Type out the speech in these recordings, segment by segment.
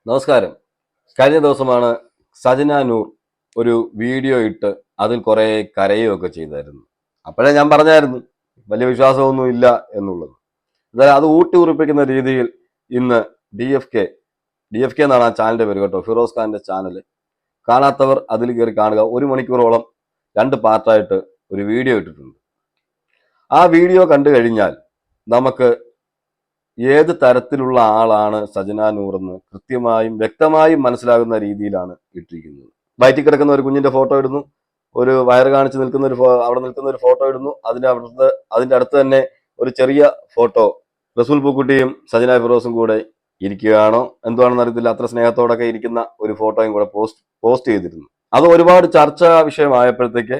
നമസ്കാരം. കഴിഞ്ഞ ദിവസമാണ് സജന നൂർ ഒരു വീഡിയോ ഇട്ട് അതിൽ കുറെ കരയുകയൊക്കെ ചെയ്തായിരുന്നു. അപ്പോഴേ ഞാൻ പറഞ്ഞായിരുന്നു വലിയ വിശ്വാസമൊന്നും ഇല്ല എന്നുള്ളത്. എന്തായാലും അത് ഊട്ടി ഉറപ്പിക്കുന്ന രീതിയിൽ ഇന്ന് ഡി എഫ് കെ എന്നാണ് ആ ചാനലിന്റെ പേര് കേട്ടോ, ഫിറോസ് ഖാന്റെ ചാനൽ. കാണാത്തവർ അതിൽ കയറി കാണുക. 1 മണിക്കൂറോളം 2 പാർട്ടായിട്ട് ഒരു വീഡിയോ ഇട്ടിട്ടുണ്ട്. ആ വീഡിയോ കണ്ടു കഴിഞ്ഞാൽ നമുക്ക് ഏത് തരത്തിലുള്ള ആളാണ് സജന നൂർ എന്ന് കൃത്യമായും വ്യക്തമായും മനസ്സിലാകുന്ന രീതിയിലാണ് ഇട്ടിരിക്കുന്നത്. വയറ്റിൽ കിടക്കുന്ന ഒരു കുഞ്ഞിന്റെ ഫോട്ടോ ഇടുന്നു, ഒരു വയറ് കാണിച്ച് നിൽക്കുന്ന അവിടെ നിൽക്കുന്ന ഒരു ഫോട്ടോ ഇടുന്നു. അതിന്റെ അടുത്ത് തന്നെ ഒരു ചെറിയ ഫോട്ടോ റസൂൽ പൂക്കുട്ടിയും സജന ഫിറോസും കൂടെ ഇരിക്കുകയാണോ എന്തുവാണെന്ന് അറിയത്തില്ല, അത്ര സ്നേഹത്തോടൊക്കെ ഇരിക്കുന്ന ഒരു ഫോട്ടോയും കൂടെ പോസ്റ്റ് ചെയ്തിരുന്നു. അത് ഒരുപാട് ചർച്ചാ വിഷയമായപ്പോഴത്തേക്ക്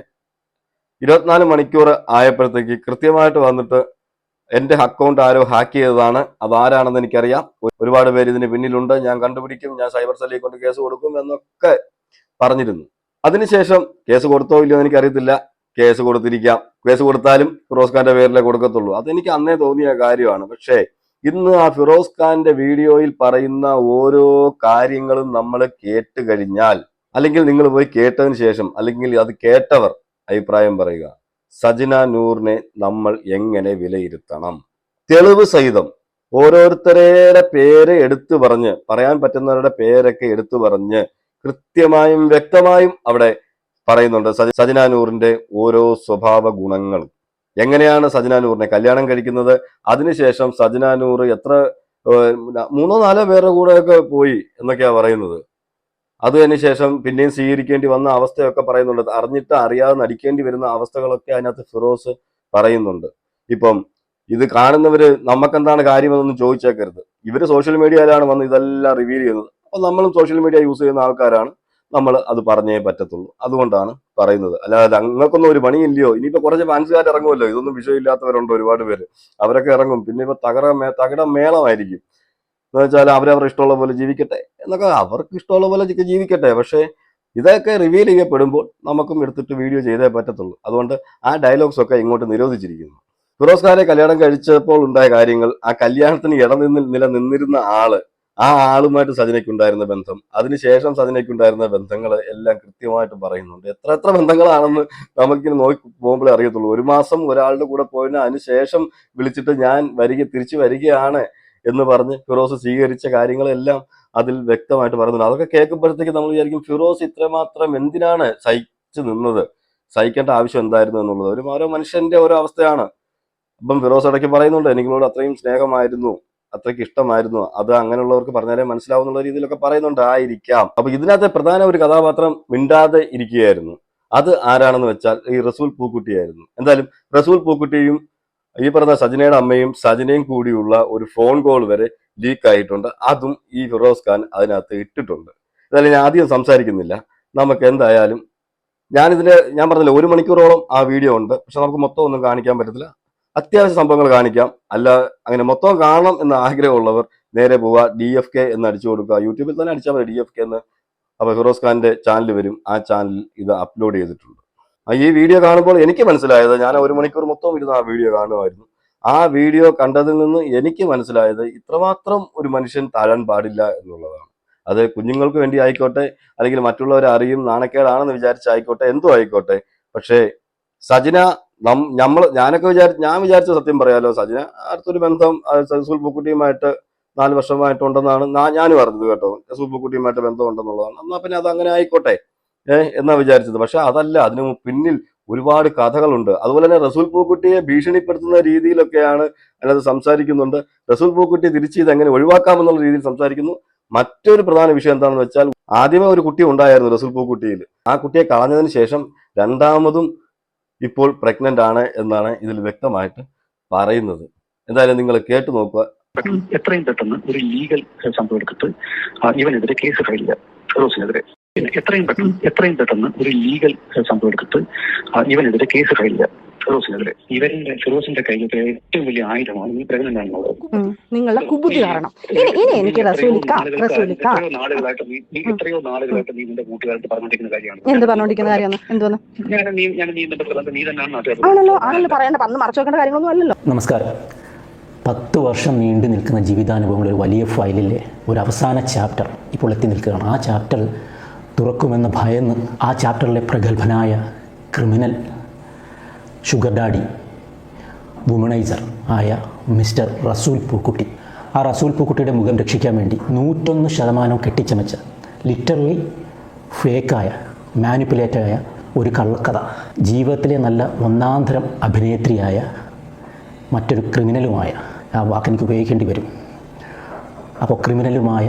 24 മണിക്കൂർ ആയപ്പോഴത്തേക്ക് കൃത്യമായിട്ട് വന്നിട്ട് എന്റെ അക്കൗണ്ട് ആരോ ഹാക്ക് ചെയ്തതാണ്, അതാരാണെന്ന് എനിക്കറിയാം, ഒരുപാട് പേര് ഇതിന് പിന്നിലുണ്ട്, ഞാൻ കണ്ടുപിടിക്കും, ഞാൻ സൈബർ സെല്ലിൽ കൊണ്ട് കേസ് കൊടുക്കും എന്നൊക്കെ പറഞ്ഞിരുന്നു. അതിനുശേഷം കേസ് കൊടുത്തോ ഇല്ലയോ എന്ന് എനിക്കറിയത്തില്ല. കേസ് കൊടുത്തിരിക്കാം. കേസ് കൊടുത്താലും ഫിറോസ് ഖാന്റെ പേരിലേ കൊടുക്കത്തുള്ളൂ. അതെനിക്ക് അന്നേ തോന്നിയ കാര്യമാണ്. പക്ഷേ ഇന്ന് ആ ഫിറോസ് ഖാന്റെ വീഡിയോയിൽ പറയുന്ന ഓരോ കാര്യങ്ങളും നമ്മൾ കേട്ട് കഴിഞ്ഞാൽ, അല്ലെങ്കിൽ നിങ്ങൾ പോയി കേട്ടതിന് ശേഷം, അല്ലെങ്കിൽ അത് കേട്ടവർ അഭിപ്രായം പറയുക. സജന നൂറിനെ നമ്മൾ എങ്ങനെ വിലയിരുത്തണം? തെളിവ് സഹിതം ഓരോരുത്തരുടെ പേര് എടുത്തു പറഞ്ഞ്, പറയാൻ പറ്റുന്നവരുടെ പേരൊക്കെ എടുത്തു പറഞ്ഞ് കൃത്യമായും വ്യക്തമായും അവിടെ പറയുന്നുണ്ട് സജന നൂറിന്റെ ഓരോ സ്വഭാവ ഗുണങ്ങളും. എങ്ങനെയാണ് സജന നൂറിനെ കല്യാണം കഴിക്കുന്നത്, അതിനുശേഷം സജന നൂർ എത്ര 3-4 പേരുടെ കൂടെയൊക്കെ പോയി എന്നൊക്കെയാ പറയുന്നത്. അതിനുശേഷം പിന്നെയും സ്വീകരിക്കേണ്ടി വന്ന അവസ്ഥയൊക്കെ പറയുന്നുണ്ട്. അറിഞ്ഞിട്ട് അറിയാതെ നടിക്കേണ്ടി വരുന്ന അവസ്ഥകളൊക്കെ അതിനകത്ത് ഫിറോസ് പറയുന്നുണ്ട്. ഇപ്പം ഇത് കാണുന്നവര് നമുക്കെന്താണ് കാര്യമെന്നൊന്നും ചോദിച്ചേക്കരുത്. ഇവര് സോഷ്യൽ മീഡിയയിലാണ് വന്ന് ഇതെല്ലാം റിവീൽ ചെയ്യുന്നത്. അപ്പൊ നമ്മളും സോഷ്യൽ മീഡിയ യൂസ് ചെയ്യുന്ന ആൾക്കാരാണ്, നമ്മൾ അത് പറഞ്ഞേ പറ്റത്തുള്ളൂ. അതുകൊണ്ടാണ് പറയുന്നത്. അല്ലാതെ അങ്ങൾക്കൊന്നും ഒരു പണിയില്ലയോ? ഇനിയിപ്പോ കുറച്ച് ഫാൻസുകാർ ഇറങ്ങുമല്ലോ, ഇതൊന്നും വിഷയമില്ലാത്തവരുണ്ട് ഒരുപാട് പേര്, അവരൊക്കെ ഇറങ്ങും. പിന്നെ ഇപ്പൊ തകിട മേളമായിരിക്കും. എന്ന് വെച്ചാൽ അവരവരുടെ ഇഷ്ടമുള്ള പോലെ ജീവിക്കട്ടെ എന്നൊക്കെ, അവർക്ക് ഇഷ്ടമുള്ള പോലെ ജീവിക്കട്ടെ. പക്ഷേ ഇതൊക്കെ റിവീൽ ചെയ്യപ്പെടുമ്പോൾ നമുക്കും എടുത്തിട്ട് വീഡിയോ ചെയ്തേ പറ്റത്തുള്ളൂ. അതുകൊണ്ട് ആ ഡയലോഗ്സ് ഒക്കെ ഇങ്ങോട്ട് നിരോധിച്ചിരിക്കുന്നു. ഫിറോസ് ഖാനെ കല്യാണം കഴിച്ചപ്പോൾ ഉണ്ടായ കാര്യങ്ങൾ, ആ കല്യാണത്തിന് നിലനിന്നിരുന്ന ആ ആളുമായിട്ട് സജനയ്ക്കുണ്ടായിരുന്ന ബന്ധം, അതിനുശേഷം സജനയ്ക്കുണ്ടായിരുന്ന ബന്ധങ്ങൾ എല്ലാം കൃത്യമായിട്ട് പറയുന്നുണ്ട്. എത്ര ബന്ധങ്ങളാണെന്ന് നമുക്കിങ്ങനെ നോക്കി പോകുമ്പോഴേ അറിയത്തുള്ളൂ. 1 മാസം ഒരാളുടെ കൂടെ പോയതിന് അതിനുശേഷം വിളിച്ചിട്ട് ഞാൻ തിരിച്ചു വരികയാണ് എന്ന് പറഞ്ഞ് ഫിറോസ് സ്വീകരിച്ച കാര്യങ്ങളെല്ലാം അതിൽ വ്യക്തമായിട്ട് പറയുന്നുണ്ട്. അതൊക്കെ കേൾക്കുമ്പോഴത്തേക്ക് നമ്മൾ വിചാരിക്കും, ഫിറോസ് ഇത്രമാത്രം എന്തിനാണ് സഹിച്ചു നിന്നത്, സഹിക്കേണ്ട ആവശ്യം എന്തായിരുന്നു എന്നുള്ളത്. ഓരോ മനുഷ്യന്റെ ഓരോ അവസ്ഥയാണ്. അപ്പം ഫിറോസ് ഇടയ്ക്ക് പറയുന്നുണ്ട്, എനിക്കിനോട് അത്രയും സ്നേഹമായിരുന്നു, അത്രയ്ക്ക് ഇഷ്ടമായിരുന്നു, അത് അങ്ങനെയുള്ളവർക്ക് പറഞ്ഞാലേ മനസ്സിലാവുന്നുള്ള രീതിയിലൊക്കെ പറയുന്നുണ്ട്. ആയിരിക്കാം. അപ്പൊ ഇതിനകത്തെ പ്രധാന ഒരു കഥാപാത്രം മിണ്ടാതെ ഇരിക്കുകയായിരുന്നു. അത് ആരാണെന്ന് വെച്ചാൽ ഈ റസൂൽ പൂക്കുട്ടിയായിരുന്നു. എന്തായാലും റസൂൽ പൂക്കുട്ടിയും ഈ പറഞ്ഞ സജനയുടെ അമ്മയും സജനയും കൂടിയുള്ള ഒരു ഫോൺ കോൾ വരെ ലീക്ക് ആയിട്ടുണ്ട്. അതും ഈ ഫിറോസ് ഖാൻ അതിനകത്ത് ഇട്ടിട്ടുണ്ട്. എന്തായാലും ഞാൻ ആദ്യം സംസാരിക്കുന്നില്ല. നമുക്ക് എന്തായാലും ഞാൻ പറഞ്ഞില്ല 1 മണിക്കൂറോളം ആ വീഡിയോ ഉണ്ട്. പക്ഷെ നമുക്ക് മൊത്തം ഒന്നും കാണിക്കാൻ പറ്റത്തില്ല. അത്യാവശ്യ സംഭവങ്ങൾ കാണിക്കാം. അല്ല അങ്ങനെ മൊത്തം കാണണം എന്ന ആഗ്രഹമുള്ളവർ നേരെ പോവുക, DFK എന്ന് അടിച്ചു കൊടുക്കുക. യൂട്യൂബിൽ തന്നെ അടിച്ചാൽ മതി DFK എന്ന്. അപ്പൊ ഫിറോസ് ഖാന്റെ ചാനൽ വരും. ആ ചാനലിൽ ഇത് അപ്ലോഡ് ചെയ്തിട്ടുണ്ട്. ഈ വീഡിയോ കാണുമ്പോൾ എനിക്ക് മനസ്സിലായത്, ഞാൻ 1 മണിക്കൂർ മൊത്തം ഇരുന്ന് ആ വീഡിയോ കാണുമായിരുന്നു. ആ വീഡിയോ കണ്ടതിൽ നിന്ന് എനിക്ക് മനസ്സിലായത്, ഇത്രമാത്രം ഒരു മനുഷ്യൻ താഴാൻ പാടില്ല എന്നുള്ളതാണ്. അത് കുഞ്ഞുങ്ങൾക്ക് വേണ്ടി ആയിക്കോട്ടെ, അല്ലെങ്കിൽ മറ്റുള്ളവരെ അറിയും നാണക്കേടാണെന്ന് വിചാരിച്ചായിക്കോട്ടെ, എന്തോ ആയിക്കോട്ടെ. പക്ഷേ സജന ഞാൻ വിചാരിച്ച സത്യം പറയാലോ, സജന അടുത്തൊരു ബന്ധം റസൂൽ പൂക്കുട്ടിയുമായിട്ട് 4 വർഷമായിട്ടുണ്ടെന്നാണ് ഞാനും അറിഞ്ഞത് കേട്ടോ. റസൂൽ പൂക്കുട്ടിയുമായിട്ട് ബന്ധം ഉണ്ടെന്നുള്ളതാണ്. എന്നാ പിന്നെ അത് അങ്ങനെ ആയിക്കോട്ടെ എന്നാ വിചാരിച്ചത്. പക്ഷെ അതല്ല, അതിന് പിന്നിൽ ഒരുപാട് കഥകളുണ്ട്. അതുപോലെ തന്നെ റസൂൽ പൂക്കുട്ടിയെ ഭീഷണിപ്പെടുത്തുന്ന രീതിയിലൊക്കെയാണ് അതിനകത്ത് സംസാരിക്കുന്നുണ്ട്. റസൂൽ പൂക്കുട്ടി തിരിച്ച് ഇത് എങ്ങനെ ഒഴിവാക്കാമെന്നുള്ള രീതിയിൽ സംസാരിക്കുന്നു. മറ്റൊരു പ്രധാന വിഷയം എന്താണെന്ന് വെച്ചാൽ, ആദ്യമേ ഒരു കുട്ടി ഉണ്ടായിരുന്നു റസൂൽ പൂക്കുട്ടിയിൽ. ആ കുട്ടിയെ കളഞ്ഞതിന് ശേഷം രണ്ടാമതും ഇപ്പോൾ പ്രഗ്നന്റ് ആണ് എന്നാണ് ഇതിൽ വ്യക്തമായിട്ട് പറയുന്നത്. എന്തായാലും നിങ്ങൾ കേട്ടു നോക്കുക. എത്രയും പെട്ടെന്ന് ഒരു ലീഗൽ സംഭവം എടുത്തിട്ട് ഇവനെതിരെ കേസ് ഫയൽ ചെയ്യുക, ഫിറോസിനെതിരെ. എത്രയും പെട്ടെന്ന് ഒരു ലീഗൽ സംഭവം എടുത്തിട്ട് ഇവനെതിരെ കേസ് ഫയൽ ചെയ്യുക, ഫിറോസിനെതിരെ. ഫിറോസിന്റെ കയ്യിലത്തെ ഏറ്റവും വലിയ ആയുധമാണ് ഈ പ്രഗ്നന്റ് ആണെന്നുള്ളത്. നിങ്ങളുടെ കുബുദ്ധി കാരണം. ഇനി എനിക്ക് എത്രയോ നാളുകളായിട്ട് നീ നിന്റെ കൂട്ടുകാരായിട്ട് പറഞ്ഞോണ്ടിരിക്കുന്ന കാര്യമാണ്. എന്ത് പറഞ്ഞോണ്ടിരിക്കുന്ന കാര്യമാണ്? എന്തോന്ന് നീ തന്നെയാണ് ആണല്ലോ പറയേണ്ട, പറഞ്ഞ് മറച്ചു വെക്കേണ്ട കാര്യങ്ങളൊന്നും അല്ലല്ലോ. നമസ്കാരം. 10 വർഷം നീണ്ടു നിൽക്കുന്ന ജീവിതാനുഭവങ്ങളുടെ ഒരു വലിയ ഫയലിലെ ഒരു അവസാന ചാപ്റ്റർ ഇപ്പോൾ എത്തി നിൽക്കുകയാണ്. ആ ചാപ്റ്റർ തുറക്കുമെന്ന് ഭയന്ന് ആ ചാപ്റ്ററിലെ പ്രഗത്ഭനായ ക്രിമിനൽ ഷുഗർ ഡാഡി വുമണൈസർ ആയ മിസ്റ്റർ റസൂൽ പൂക്കുട്ടി, ആ റസൂൽ പൂക്കുട്ടിയുടെ മുഖം രക്ഷിക്കാൻ വേണ്ടി 101% കെട്ടിച്ചമച്ച ലിറ്ററലി ഫേക്കായ മാനിപ്പുലേറ്ററായ ഒരു കള്ളക്കഥ, ജീവിതത്തിലെ നല്ല ഒന്നാന്തരം അഭിനേത്രിയായ മറ്റൊരു ക്രിമിനലുമായ, ആ വാക്കെനിക്ക് ഉപയോഗിക്കേണ്ടി വരും, അപ്പോൾ ക്രിമിനലുമായ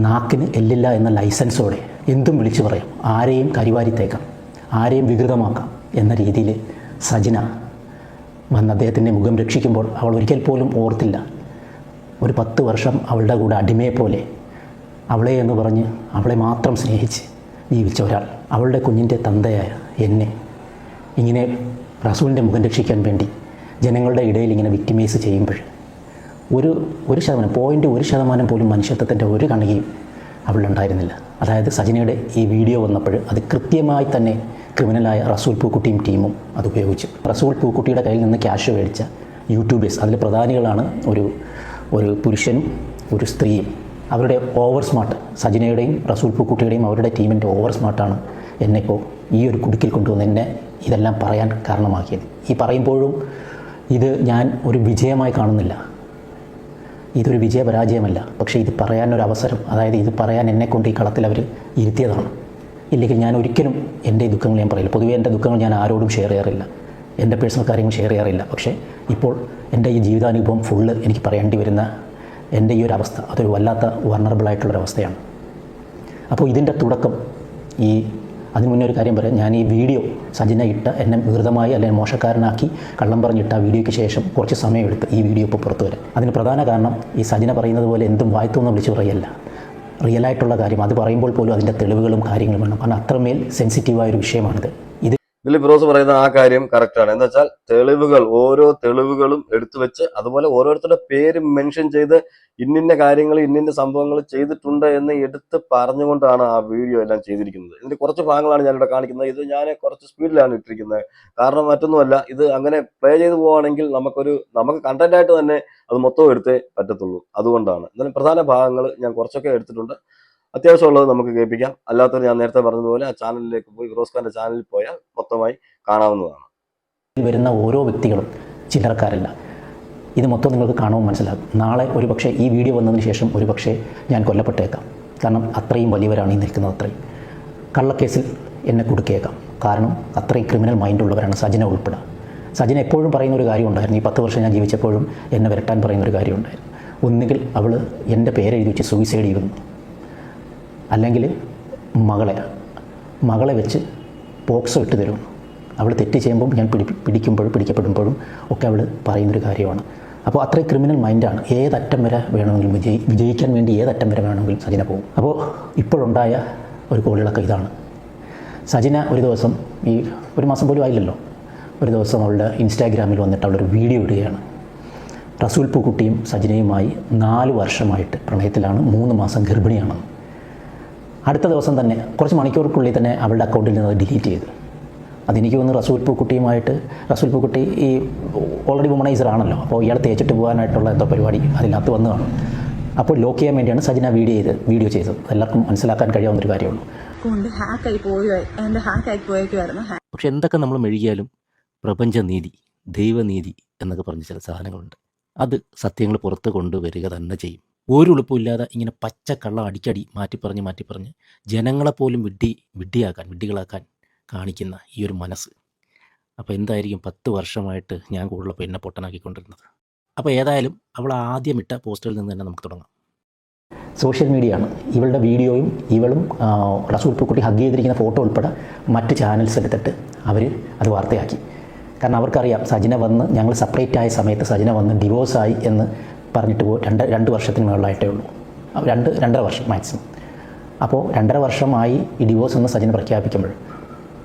നാക്കിന് എല്ലില്ല എന്ന ലൈസൻസോടെ എന്തും വിളിച്ചു പറയാം, ആരെയും കരിവാരിത്തേക്കാം, ആരെയും വികൃതമാക്കാം എന്ന രീതിയിൽ സജന വന്ന് അദ്ദേഹത്തിൻ്റെ മുഖം രക്ഷിക്കുമ്പോൾ അവൾ ഒരിക്കൽ പോലും ഓർത്തില്ല ഒരു 10 വർഷം അവളുടെ കൂടെ അടിമയെപ്പോലെ അവളെ എന്ന് പറഞ്ഞ് അവളെ മാത്രം സ്നേഹിച്ച് ജീവിച്ച ഒരാൾ അവളുടെ കുഞ്ഞിൻ്റെ തന്തയായ എന്നെ ഇങ്ങനെ റസൂലിൻ്റെ മുഖം രക്ഷിക്കാൻ വേണ്ടി ജനങ്ങളുടെ ഇടയിൽ ഇങ്ങനെ വിക്ടിമൈസ് ചെയ്യുമ്പോൾ ഒരു ശതമാനം 0.1% പോലും മനുഷ്യത്വത്തിൻ്റെ ഒരു കണികയും അവളുണ്ടായിരുന്നില്ല. അതായത് സജനയുടെ ഈ വീഡിയോ വന്നപ്പോൾ അത് കൃത്യമായി തന്നെ ക്രിമിനലായ റസൂൽ പൂക്കുട്ടിയും ടീമും അത് ഉപയോഗിച്ചു. റസൂൽ പൂക്കുട്ടിയുടെ കയ്യിൽ നിന്ന് ക്യാഷ് മേടിച്ച യൂട്യൂബേഴ്സ്, അതിൽ പ്രധാനികളാണ് ഒരു പുരുഷനും ഒരു സ്ത്രീയും. അവരുടെ ഓവർ സ്മാർട്ട്, സജനയുടെയും റസൂൽ പൂക്കുട്ടിയുടെയും അവരുടെ ടീമിൻ്റെ ഓവർ സ്മാർട്ടാണ് എന്നെ ഇപ്പോൾ ഈ ഒരു കുടുക്കിൽ കൊണ്ടുവന്ന് എന്നെ ഇതെല്ലാം പറയാൻ കാരണമാക്കിയത്. ഈ പറയുമ്പോഴും ഇത് ഞാൻ ഒരു വിജയമായി കാണുന്നില്ല, ഇതൊരു വിജയപരാജയമല്ല. പക്ഷേ ഇത് പറയാനൊരു അവസരം, അതായത് ഇത് പറയാൻ എന്നെക്കൊണ്ട് ഈ കളത്തിൽ അവർ ഇരുത്തിയതാണ്. ഇല്ലെങ്കിൽ ഞാൻ ഒരിക്കലും എൻ്റെ ദുഃഖങ്ങൾ ഞാൻ പറയില്ല. പൊതുവേ എൻ്റെ ദുഃഖങ്ങൾ ഞാൻ ആരോടും ഷെയർ ചെയ്യാറില്ല, എൻ്റെ പേഴ്സണൽ കാര്യങ്ങൾ ഷെയർ ചെയ്യാറില്ല. പക്ഷേ ഇപ്പോൾ എൻ്റെ ഈ ജീവിതാനുഭവം ഫുള്ള് എനിക്ക് പറയേണ്ടി വരുന്ന എൻ്റെ ഈ ഒരു അവസ്ഥ അതൊരു വല്ലാത്ത വൾണറബിളായിട്ടുള്ളൊരവസ്ഥയാണ്. അപ്പോൾ ഇതിൻ്റെ തുടക്കം അതിന് മുന്നേ ഒരു കാര്യം പറയാം. ഞാൻ ഈ വീഡിയോ സജന ഇട്ട എന്നെ വികൃതമായി അല്ലെങ്കിൽ മോശക്കാരനാക്കി കള്ളം പറഞ്ഞിട്ട വീഡിയോയ്ക്ക് ശേഷം കുറച്ച് സമയമെടുത്ത് ഈ വീഡിയോ ഇപ്പോൾ പുറത്തു വരാം. അതിന് പ്രധാന കാരണം ഈ സജന പറയുന്നത് പോലെ എന്തും വായ്ത്തൊന്നും വിളിച്ച് പറയല്ല, റിയലായിട്ടുള്ള കാര്യം അത് പറയുമ്പോൾ പോലും അതിൻ്റെ തെളിവുകളും കാര്യങ്ങളും വേണം. കാരണം അത്രമേൽ സെൻസിറ്റീവായൊരു വിഷയമാണിത്. ഇതിൽ ഫിറോസ് പറയുന്ന ആ കാര്യം കറക്റ്റാണ്. എന്ന് വെച്ചാൽ തെളിവുകൾ, ഓരോ തെളിവുകളും എടുത്തു വെച്ച് അതുപോലെ ഓരോരുത്തരുടെ പേര് മെൻഷൻ ചെയ്ത് ഇന്നിന്ന കാര്യങ്ങൾ ഇന്നിന്ന സംഭവങ്ങൾ ചെയ്തിട്ടുണ്ട് എന്ന് എടുത്ത് പറഞ്ഞുകൊണ്ടാണ് ആ വീഡിയോ എല്ലാം ചെയ്തിരിക്കുന്നത്. ഇതിന്റെ കുറച്ച് ഭാഗങ്ങളാണ് ഞാനിവിടെ കാണിക്കുന്നത്. ഇത് ഞാൻ കുറച്ച് സ്പീഡിലാണ് ഇട്ടിരിക്കുന്നത്. കാരണം മറ്റൊന്നുമല്ല, ഇത് അങ്ങനെ പ്ലേ ചെയ്ത് പോവുകയാണെങ്കിൽ നമുക്ക് കണ്ടന്റ് ആയിട്ട് തന്നെ അത് മൊത്തം എടുത്തേ പറ്റത്തുള്ളൂ. അതുകൊണ്ടാണ്. എന്നാലും പ്രധാന ഭാഗങ്ങൾ ഞാൻ കുറച്ചൊക്കെ എടുത്തിട്ടുണ്ട്. അത്യാവശ്യമുള്ളത് നമുക്ക് കേൾപ്പിക്കാം. അല്ലാത്തവർ ഞാൻ നേരത്തെ പറഞ്ഞതുപോലെ ആ ചാനലിലേക്ക് പോയി, ഫിറോസ് ഖാന്റെ ചാനലിൽ പോയാൽ മൊത്തമായി കാണാവുന്നതാണ്. വരുന്ന ഓരോ വ്യക്തികളും ചില്ലറക്കാരല്ല. ഇത് മൊത്തം നിങ്ങൾക്ക് കാണുമ്പോൾ മനസ്സിലാകും. നാളെ ഒരു പക്ഷേ ഈ വീഡിയോ വന്നതിന് ശേഷം ഒരു പക്ഷേ ഞാൻ കൊല്ലപ്പെട്ടേക്കാം. കാരണം അത്രയും വലിയവരാണ് ഈ നിൽക്കുന്നത്. അത്രയും കള്ളക്കേസിൽ എന്നെ കൊടുക്കേക്കാം. കാരണം അത്രയും ക്രിമിനൽ മൈൻഡുള്ളവരാണ് സജന ഉൾപ്പെടെ. സജന എപ്പോഴും പറയുന്ന ഒരു കാര്യം ഉണ്ടായിരുന്നു. ഈ 10 വർഷം ഞാൻ ജീവിച്ചപ്പോഴും എന്നെ വരട്ടാൻ പറയുന്നൊരു കാര്യം ഉണ്ടായിരുന്നു. ഒന്നുകിൽ അവൾ എൻ്റെ പേരെഴുതി വെച്ച് സൂയിസൈഡ് ചെയ്യുന്നു, അല്ലെങ്കിൽ മകളെ വെച്ച് പോക്സോ ഇട്ട് തരുന്നു. അവൾ തെറ്റ് ചെയ്യുമ്പോൾ ഞാൻ പിടിക്കപ്പെടുമ്പോഴും ഒക്കെ അവൾ പറയുന്നൊരു കാര്യമാണ്. അപ്പോൾ അത്രയും ക്രിമിനൽ മൈൻഡാണ്. ഏതറ്റം വരെ വേണമെങ്കിലും വിജയിക്കാൻ വേണ്ടി ഏതറ്റം വരെ വേണമെങ്കിലും സജന പോകും. അപ്പോൾ ഇപ്പോഴുണ്ടായ ഒരു കോളിളക്കം ഇതാണ്. സജന ഒരു ദിവസം, ഈ ഒരു മാസം പോലും ആയില്ലല്ലോ, ഒരു ദിവസം അവളുടെ ഇൻസ്റ്റാഗ്രാമിൽ വന്നിട്ട് അവളൊരു വീഡിയോ ഇടുകയാണ്. റസൂൽ പൂക്കുട്ടിയും സജനയുമായി 4 വർഷമായിട്ട് പ്രണയത്തിലാണ്, 3 മാസം ഗർഭിണിയാണെന്ന്. അടുത്ത ദിവസം തന്നെ കുറച്ച് മണിക്കൂർക്കുള്ളിൽ തന്നെ അവളുടെ അക്കൗണ്ടിൽ നിന്ന് അത് ഡിലീറ്റ് ചെയ്തു. അതെനിക്ക് തോന്നുന്നു റസൂൽ പൂക്കുട്ടി ഈ ഓൾറെഡി വുമണൈസർ ആണല്ലോ, അപ്പോൾ ഇയാൾ തേച്ചിട്ട് പോകാനായിട്ടുള്ള എന്തോ പരിപാടി അതിനകത്ത് വന്നു കാണും. അപ്പോൾ ലോക്ക് ചെയ്യാൻ വേണ്ടിയാണ് സജന വീഡിയോ ചെയ്തത്. എല്ലാവർക്കും മനസ്സിലാക്കാൻ കഴിയാവുന്നൊരു കാര്യമുള്ളൂ. പക്ഷെ എന്തൊക്കെ നമ്മൾ മെഴുകിയാലും പ്രപഞ്ചനീതി, ദൈവനീതി എന്നൊക്കെ പറഞ്ഞ ചില സാധനങ്ങളുണ്ട്. അത് സത്യങ്ങൾ പുറത്ത് കൊണ്ടുവരിക തന്നെ ചെയ്യും. ഒരു എളുപ്പമില്ലാതെ ഇങ്ങനെ പച്ചക്കള്ളം അടിക്കടി മാറ്റിപ്പറഞ്ഞ് ജനങ്ങളെപ്പോലും വിഡ്ഢികളാക്കാൻ കാണിക്കുന്ന ഈ ഒരു മനസ്സ്. അപ്പോൾ എന്തായിരിക്കും 10 വർഷമായിട്ട് ഞാൻ കൂടുതലപ്പോൾ എന്നെ പൊട്ടനാക്കിക്കൊണ്ടിരുന്നത്. അപ്പോൾ ഏതായാലും അവൾ ആദ്യം ഇട്ട പോസ്റ്ററിൽ നിന്ന് തന്നെ നമുക്ക് തുടങ്ങാം. സോഷ്യൽ മീഡിയ ആണ്. ഇവളുടെ വീഡിയോയും ഇവളും റസൂൽ പൂക്കുട്ടി ഹഗ് ചെയ്തിരിക്കുന്ന ഫോട്ടോ ഉൾപ്പെടെ മറ്റ് ചാനൽസ് എടുത്തിട്ട് അവർ അത് വാർത്തയാക്കി. കാരണം അവർക്കറിയാം സജന വന്ന് ഞങ്ങൾ സെപ്പറേറ്റ് ആയ സമയത്ത് സജന വന്ന് ഡിവോഴ്സായി എന്ന് പറഞ്ഞിട്ട് 2 വർഷത്തിന് മുകളിലായിട്ടേ ഉള്ളൂ. 2.5 വർഷം മാക്സിമം. അപ്പോൾ 2.5 വർഷമായി ഈ ഡിവോഴ്സ് എന്ന് സജന പ്രഖ്യാപിക്കുമ്പോൾ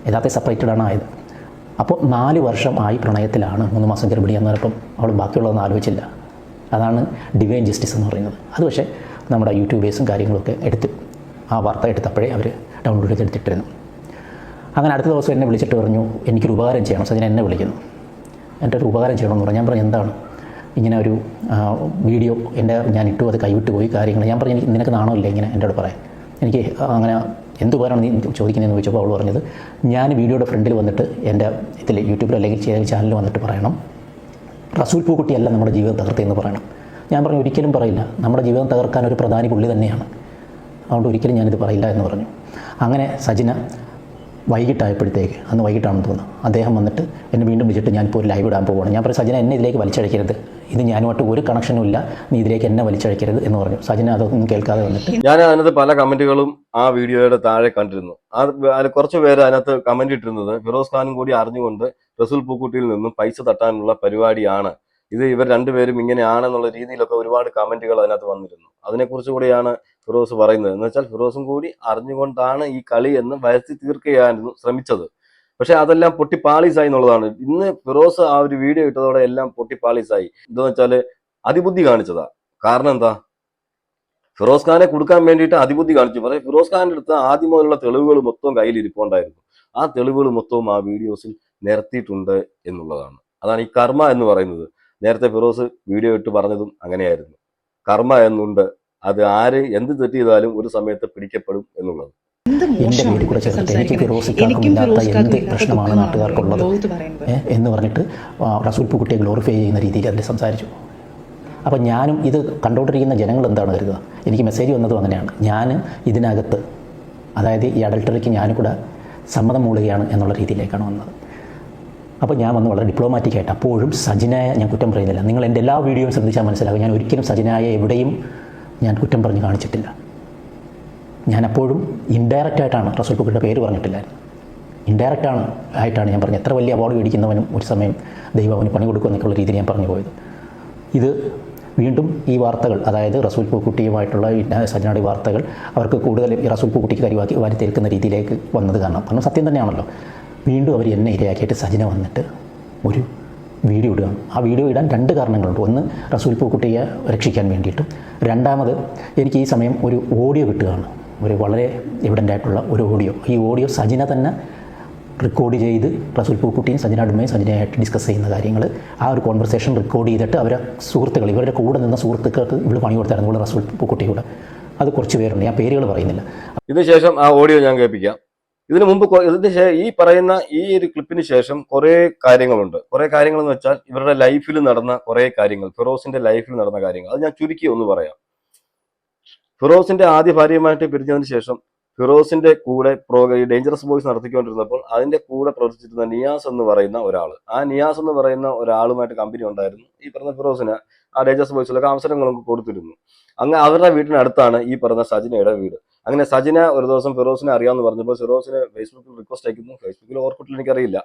യഥാർത്ഥ സെപ്പറേറ്റഡ് ആണ് ആയത്. അപ്പോൾ 4 വർഷമായി പ്രണയത്തിലാണ്, 3 മാസം ഗർഭിണിയെന്ന് പറഞ്ഞപ്പം അവൾ ബാക്കിയുള്ളതൊന്നും ആലോചിച്ചില്ല. അതാണ് ഡിവൈൻ ജസ്റ്റിസ് എന്ന് പറയുന്നത്. അത് പക്ഷേ നമ്മുടെ യൂട്യൂബേഴ്സും കാര്യങ്ങളൊക്കെ ആ വാർത്ത എടുത്തപ്പോഴേ അവർ ഡൗൺലോഡ് ചെയ്തെടുത്തിട്ടിരുന്നു. അങ്ങനെ അടുത്ത ദിവസം എന്നെ വിളിച്ചിട്ട് പറഞ്ഞു, എനിക്കൊരു ഉപകാരം ചെയ്യണം. സജന എന്നെ വിളിക്കുന്നു, എൻ്റെ ഒരു ഉപകാരം ചെയ്യണമെന്ന് പറഞ്ഞു. ഞാൻ പറഞ്ഞു എന്താണ്? ഇങ്ങനെ ഒരു വീഡിയോ ഞാൻ ഇട്ടു, അത് കൈവിട്ട് പോയി കാര്യങ്ങൾ. ഞാൻ പറഞ്ഞു എനിക്ക് നിനക്ക് നാണമില്ല ഇങ്ങനെ എന്നോട് പറയാം, എനിക്ക് അങ്ങനെ എന്ത് ഉപകാരമാണ് നീ ചോദിക്കുന്നതെന്ന് ചോദിച്ചപ്പോൾ അവൾ പറഞ്ഞത് ഞാൻ വീഡിയോയുടെ ഫ്രണ്ടിൽ വന്നിട്ട് എൻ്റെ ഇതിൽ യൂട്യൂബിൽ അല്ലെങ്കിൽ ചാനലിൽ വന്നിട്ട് പറയണം റസൂൽ പൂക്കുട്ടിയല്ല നമ്മുടെ ജീവിതം തകർത്തതെന്ന് പറയണം. ഞാൻ പറഞ്ഞു ഒരിക്കലും പറയില്ല, നമ്മുടെ ജീവിതം തകർക്കാൻ ഒരു പ്രധാനി പുള്ളി തന്നെയാണ്, അതുകൊണ്ട് ഒരിക്കലും ഞാനിത് പറയില്ല എന്ന് പറഞ്ഞു. അങ്ങനെ സജിന വൈകിട്ടായപ്പോഴത്തേക്ക്, അന്ന് വൈകിട്ടാണെന്ന് തോന്നുന്നു, അദ്ദേഹം വന്നിട്ട് എന്നെ വീണ്ടും വിളിച്ചിട്ട് ഞാനിപ്പോൾ ഒരു ലൈവ് ഇടാൻ പോവുകയാണ്. ഞാൻ പറഞ്ഞു സജിന എന്നെ ഇതിലേക്ക് വലിച്ചഴിക്കരുത്, ഇത് ഞാനുമായിട്ട് ഒരു കണക്ഷനും ഇല്ല, നീ ഇതിലേക്ക് എന്നെ വലിച്ചഴിക്കരുത് എന്ന് പറഞ്ഞു. സജിന അതൊന്നും കേൾക്കാതെ വന്നിട്ട് ഞാൻ അതിനകത്ത് പല കമന്റുകളും ആ വീഡിയോയുടെ താഴെ കണ്ടിരുന്നു. അതിൽ കുറച്ച് പേര് അതിനകത്ത് കമന്റ് ഇട്ടിരുന്നത് ഫിറോസ് ഖാനും കൂടി അറിഞ്ഞുകൊണ്ട് റസൂൽ പൂക്കുട്ടിയിൽ നിന്നും പൈസ തട്ടാനുള്ള പരിപാടിയാണ് ഇത്, ഇവർ രണ്ടുപേരും ഇങ്ങനെയാണെന്നുള്ള രീതിയിലൊക്കെ ഒരുപാട് കമന്റുകൾ അതിനകത്ത് വന്നിരുന്നു. അതിനെക്കുറിച്ച് കൂടിയാണ് ഫിറോസ് പറയുന്നത്. എന്ന് വെച്ചാൽ ഫിറോസും കൂടി അറിഞ്ഞുകൊണ്ടാണ് ഈ കളി എന്ന് വരുത്തി തീർക്കുകയായിരുന്നു ശ്രമിച്ചത്. പക്ഷെ അതെല്ലാം പൊട്ടിപ്പാളീസായി എന്നുള്ളതാണ്. ഇന്ന് ഫിറോസ് ആ ഒരു വീഡിയോ ഇട്ടതോടെ എല്ലാം പൊട്ടിപ്പാളീസായി. എന്താന്ന് വെച്ചാല് അതിബുദ്ധി കാണിച്ചതാ. കാരണം എന്താ, ഫിറോസ് ഖാനെ കൊടുക്കാൻ വേണ്ടിയിട്ട് അതിബുദ്ധി കാണിച്ചു. പക്ഷേ ഫിറോസ് ഖാന്റെ അടുത്ത് ആദ്യം മുതലുള്ള തെളിവുകൾ മൊത്തം കയ്യിൽ ഇരിപ്പുണ്ടായിരുന്നു. ആ തെളിവുകൾ മൊത്തവും ആ വീഡിയോസിൽ നിരത്തിയിട്ടുണ്ട് എന്നുള്ളതാണ്. അതാണ് ഈ കർമ്മ എന്ന് പറയുന്നത്. നേരത്തെ ഫിറോസ് വീഡിയോ ഇട്ട് പറഞ്ഞതും അങ്ങനെയായിരുന്നു. കർമ്മ എന്നുണ്ട്, അത് ആര് എന്ത് തെറ്റ് ചെയ്താലും ഒരു സമയത്ത് പിടിക്കപ്പെടും എന്നുള്ളത്. എൻ്റെ വീട്ടിൽ കൂടെ ചേർത്ത് എനിക്ക് ഫിറോസിക്കാർക്കുമില്ലാത്ത എന്ത് പ്രശ്നമാണ് നാട്ടുകാർക്കുള്ളത് എന്ന് പറഞ്ഞിട്ട് റസൂൽ പൂക്കുട്ടിയെ ഗ്ലോറിഫൈ ചെയ്യുന്ന രീതിയിൽ അതിൽ സംസാരിച്ചു. അപ്പം ഞാനും ഇത് കണ്ടുകൊണ്ടിരിക്കുന്ന ജനങ്ങൾ എന്താണ് കരുതുക, എനിക്ക് മെസ്സേജ് വന്നതും അങ്ങനെയാണ്. ഞാൻ ഇതിനകത്ത്, അതായത് ഈ അഡൾട്ടറിക്ക് ഞാനും കൂടെ സമ്മതം മൂളുകയാണ് എന്നുള്ള രീതിയിലേക്കാണ് വന്നത്. അപ്പോൾ ഞാൻ വന്ന് വളരെ ഡിപ്ലോമാറ്റിക്കായിട്ട്, അപ്പോഴും സജിനായ ഞാൻ കുറ്റം പറയുന്നില്ല. നിങ്ങൾ എൻ്റെ എല്ലാ വീഡിയോയും ശ്രദ്ധിച്ചാൽ മനസ്സിലാകും, ഞാൻ ഒരിക്കലും സജിനായ എവിടെയും ഞാൻ കുറ്റം പറഞ്ഞ് കാണിച്ചിട്ടില്ല. ഞാൻ അപ്പോഴും ഇൻഡയറക്റ്റായിട്ടാണ്, റസൂൽ പൂക്കുട്ടിയുടെ പേര് പറഞ്ഞിട്ടില്ലായിരുന്നു, ഇൻഡയറക്റ്റാണ് ആയിട്ടാണ് ഞാൻ പറഞ്ഞത്. എത്ര വലിയ അവാർഡ് മേടിക്കുന്നവനും ഒരു സമയം ദൈവം അവന് പണി കൊടുക്കും എന്നൊക്കെയുള്ള രീതിയിൽ ഞാൻ പറഞ്ഞു പോയത്. ഇത് വീണ്ടും ഈ വാർത്തകൾ, അതായത് റസൂൽ പൂക്കുട്ടിയുമായിട്ടുള്ള സജിനയുടെ വാർത്തകൾ അവർക്ക് കൂടുതൽ ഈ റസൂൽ പൂക്കുട്ടിക്ക് വാരി തേൽക്കുന്ന രീതിയിലേക്ക് വന്നത് കാരണം സത്യം തന്നെയാണല്ലോ. വീണ്ടും അവർ എന്നെ ഇരയാക്കിയിട്ട് സജിന വന്നിട്ട് ഒരു വീഡിയോ ഇടുകയാണ്. ആ വീഡിയോ ഇടാൻ രണ്ട് കാരണങ്ങളുണ്ട്. ഒന്ന്, റസൂൽ പൂക്കുട്ടിയെ രക്ഷിക്കാൻ വേണ്ടിയിട്ടും, രണ്ടാമത് എനിക്ക് ഈ സമയം ഒരു ഓഡിയോ കിട്ടുകയാണ്, ഒരു വളരെ എവിഡൻ്റ് ആയിട്ടുള്ള ഒരു ഓഡിയോ. ഈ ഓഡിയോ സജിന തന്നെ റെക്കോർഡ് ചെയ്ത് റസൂൽ പൂക്കുട്ടിയും സജിനയുടെയും സജിനയായിട്ട് ഡിസ്കസ് ചെയ്യുന്ന കാര്യങ്ങൾ, ആ ഒരു കോൺവെർസേഷൻ റെക്കോർഡ് ചെയ്തിട്ട് അവരെ സുഹൃത്തുക്കൾ, ഇവരുടെ കൂടെ നിന്ന സുഹൃത്തുക്കൾക്ക് ഇവിടെ പണി കൊടുത്തായിരുന്നു, ഇവിടെ റസൂൽ പൂക്കുട്ടി കൂടെ. അത് കുറച്ച് പേരുണ്ട്, ഞാൻ പേരുകൾ പറയുന്നില്ല. ഇതിനുശേഷം ആ ഓഡിയോ ഞാൻ കേൾപ്പിക്കാം. ഇതിനു മുമ്പ് ഈ പറയുന്ന ഈ ഒരു ക്ലിപ്പിന് ശേഷം കുറെ കാര്യങ്ങളുണ്ട്. കുറെ കാര്യങ്ങൾ എന്ന് വെച്ചാൽ ഇവരുടെ ലൈഫിൽ നടന്ന കുറെ കാര്യങ്ങൾ, ഫിറോസിന്റെ ലൈഫിൽ നടന്ന കാര്യങ്ങൾ, അത് ഞാൻ ചുരുക്കി ഒന്ന് പറയാം. ഫിറോസിന്റെ ആദ്യ ഭാര്യയുമായിട്ട് പിരിഞ്ഞതിന് ശേഷം ഫിറോസിന്റെ കൂടെ ഡേഞ്ചറസ് ബോയ്സ് നടത്തിക്കൊണ്ടിരുന്നപ്പോൾ അതിന്റെ കൂടെ പ്രവർത്തിച്ചിരുന്ന നിയാസ് എന്ന് പറയുന്ന ഒരാൾ, ആ നിയാസ് എന്ന് പറയുന്ന ഒരാളുമായിട്ട് കമ്പനി ഉണ്ടായിരുന്നു. ഈ പറഞ്ഞ ഫിറോസിന് ആ ഡേഞ്ചറസ് ബോയ്സിലൊക്കെ അവസരങ്ങളൊക്കെ കൊടുത്തിരുന്നു. അങ്ങനെ അവരുടെ വീടിനടുത്താണ് ഈ പറഞ്ഞ സജിനയുടെ വീട്. അങ്ങനെ സജിന ഒരു ദിവസം ഫിറോസിനെ അറിയാമെന്ന് പറഞ്ഞപ്പോൾ ഫിറോസിന് ഫേസ്ബുക്കിൽ റിക്വസ്റ്റ് അയക്കുന്നു. ഫേസ്ബുക്കിൽ ഓർക്കുട്ടിൽ എനിക്കറിയില്ല,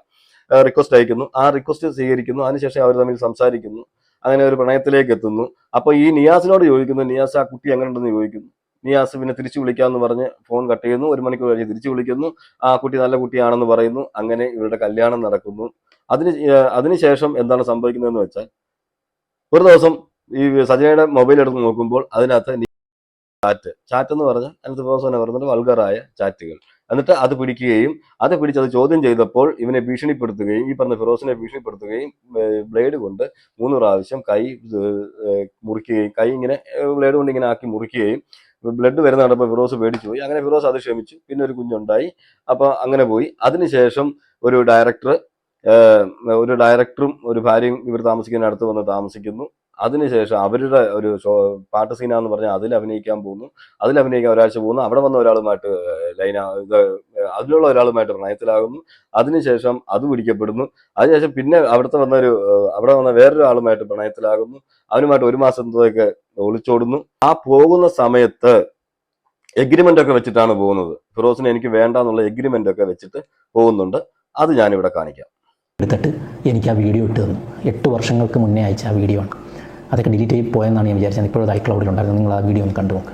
റിക്വസ്റ്റ് അയക്കുന്നു. ആ റിക്വസ്റ്റ് സ്വീകരിക്കുന്നു. അതിനുശേഷം അവർ തമ്മിൽ സംസാരിക്കുന്നു. അങ്ങനെ ഒരു പ്രണയത്തിലേക്ക് എത്തുന്നു. അപ്പോൾ ഈ നിയാസിനോട് ചോദിക്കുന്നു, നിയാസ് ആ കുട്ടി എങ്ങനെ ഉണ്ടെന്ന് ചോദിക്കുന്നു. നിയാസ് പിന്നെ തിരിച്ചു വിളിക്കാമെന്ന് പറഞ്ഞ് ഫോൺ കട്ട് ചെയ്യുന്നു. 1 മണിക്കൂർ കഴിഞ്ഞ് തിരിച്ചു വിളിക്കുന്നു. ആ കുട്ടി നല്ല കുട്ടിയാണെന്ന് പറയുന്നു. അങ്ങനെ ഇവരുടെ കല്യാണം നടക്കുന്നു. അതിനുശേഷം എന്താണ് സംഭവിക്കുന്നതെന്ന് വെച്ചാൽ, ഒരു ദിവസം ഈ സജിനയുടെ മൊബൈൽ എടുത്ത് നോക്കുമ്പോൾ അതിനകത്ത് ചാറ്റ് എന്ന് പറഞ്ഞാൽ അതിനകത്ത് ഫിറോസിനെ പറയുന്നത് വൾഗറായ ചാറ്റുകൾ. എന്നിട്ട് അത് പിടിക്കുകയും അത് പിടിച്ചത് ചോദ്യം ചെയ്തപ്പോൾ ഇവനെ ഭീഷണിപ്പെടുത്തുകയും, ഈ പറഞ്ഞ ഫിറോസിനെ ഭീഷണിപ്പെടുത്തുകയും ബ്ലേഡ് കൊണ്ട് 3 പ്രാവശ്യം കൈ മുറിക്കുകയും, കൈ ഇങ്ങനെ ബ്ലേഡ് കൊണ്ട് ഇങ്ങനെ ആക്കി മുറിക്കുകയും, ബ്ലഡ് വരുന്ന കണ്ടപ്പോൾ ഫിറോസ് പേടിച്ചു പോയി. അങ്ങനെ ഫിറോസ് അത് ക്ഷമിച്ചു. പിന്നെ ഒരു കുഞ്ഞുണ്ടായി. അപ്പൊ അങ്ങനെ പോയി. അതിനുശേഷം ഒരു ഡയറക്ടറും ഒരു ഭാര്യയും ഇവർ താമസിക്കുന്ന അടുത്ത് വന്ന് താമസിക്കുന്നു. അതിനുശേഷം അവരുടെ ഒരു പാട്ട് സീനാന്ന് പറഞ്ഞാൽ അതിൽ അഭിനയിക്കാൻ പോകുന്നു. അതിൽ അഭിനയിക്കാൻ ഒരാഴ്ച പോകുന്നു. അവിടെ വന്ന ഒരാളുമായിട്ട് അതിലുള്ള ഒരാളുമായിട്ട് പ്രണയത്തിലാകുന്നു. അതിനുശേഷം അത് പിടിക്കപ്പെടുന്നു. അതിനുശേഷം പിന്നെ അവിടെ വന്ന വേറൊരു ആളുമായിട്ട് പ്രണയത്തിലാകുന്നു. അവനുമായിട്ട് 1 മാസത്തേക്ക് ഒളിച്ചോടുന്നു. ആ പോകുന്ന സമയത്ത് എഗ്രിമെന്റ് ഒക്കെ വെച്ചിട്ടാണ് പോകുന്നത്. ഫിറോസിനെ എനിക്ക് വേണ്ട എന്നുള്ള എഗ്രിമെന്റ് ഒക്കെ വെച്ചിട്ട് പോകുന്നുണ്ട്. അത് ഞാനിവിടെ കാണിക്കാം. എടുത്തിട്ട് എനിക്ക് ആ വീഡിയോ ഇട്ട് തന്നു. 8 വർഷങ്ങൾക്ക് മുന്നേ അയച്ച ആ വീഡിയോ ആണ്. അതൊക്കെ ഡിലീറ്റ് ചെയ്ത് പോയെന്നാണ് ഞാൻ വിചാരിച്ചത്. ഇപ്പോഴത് ഐക്ലൗഡിലുണ്ടായിരുന്നു. നിങ്ങൾ ആ വീഡിയോ ഒന്ന് കണ്ടു നോക്ക്.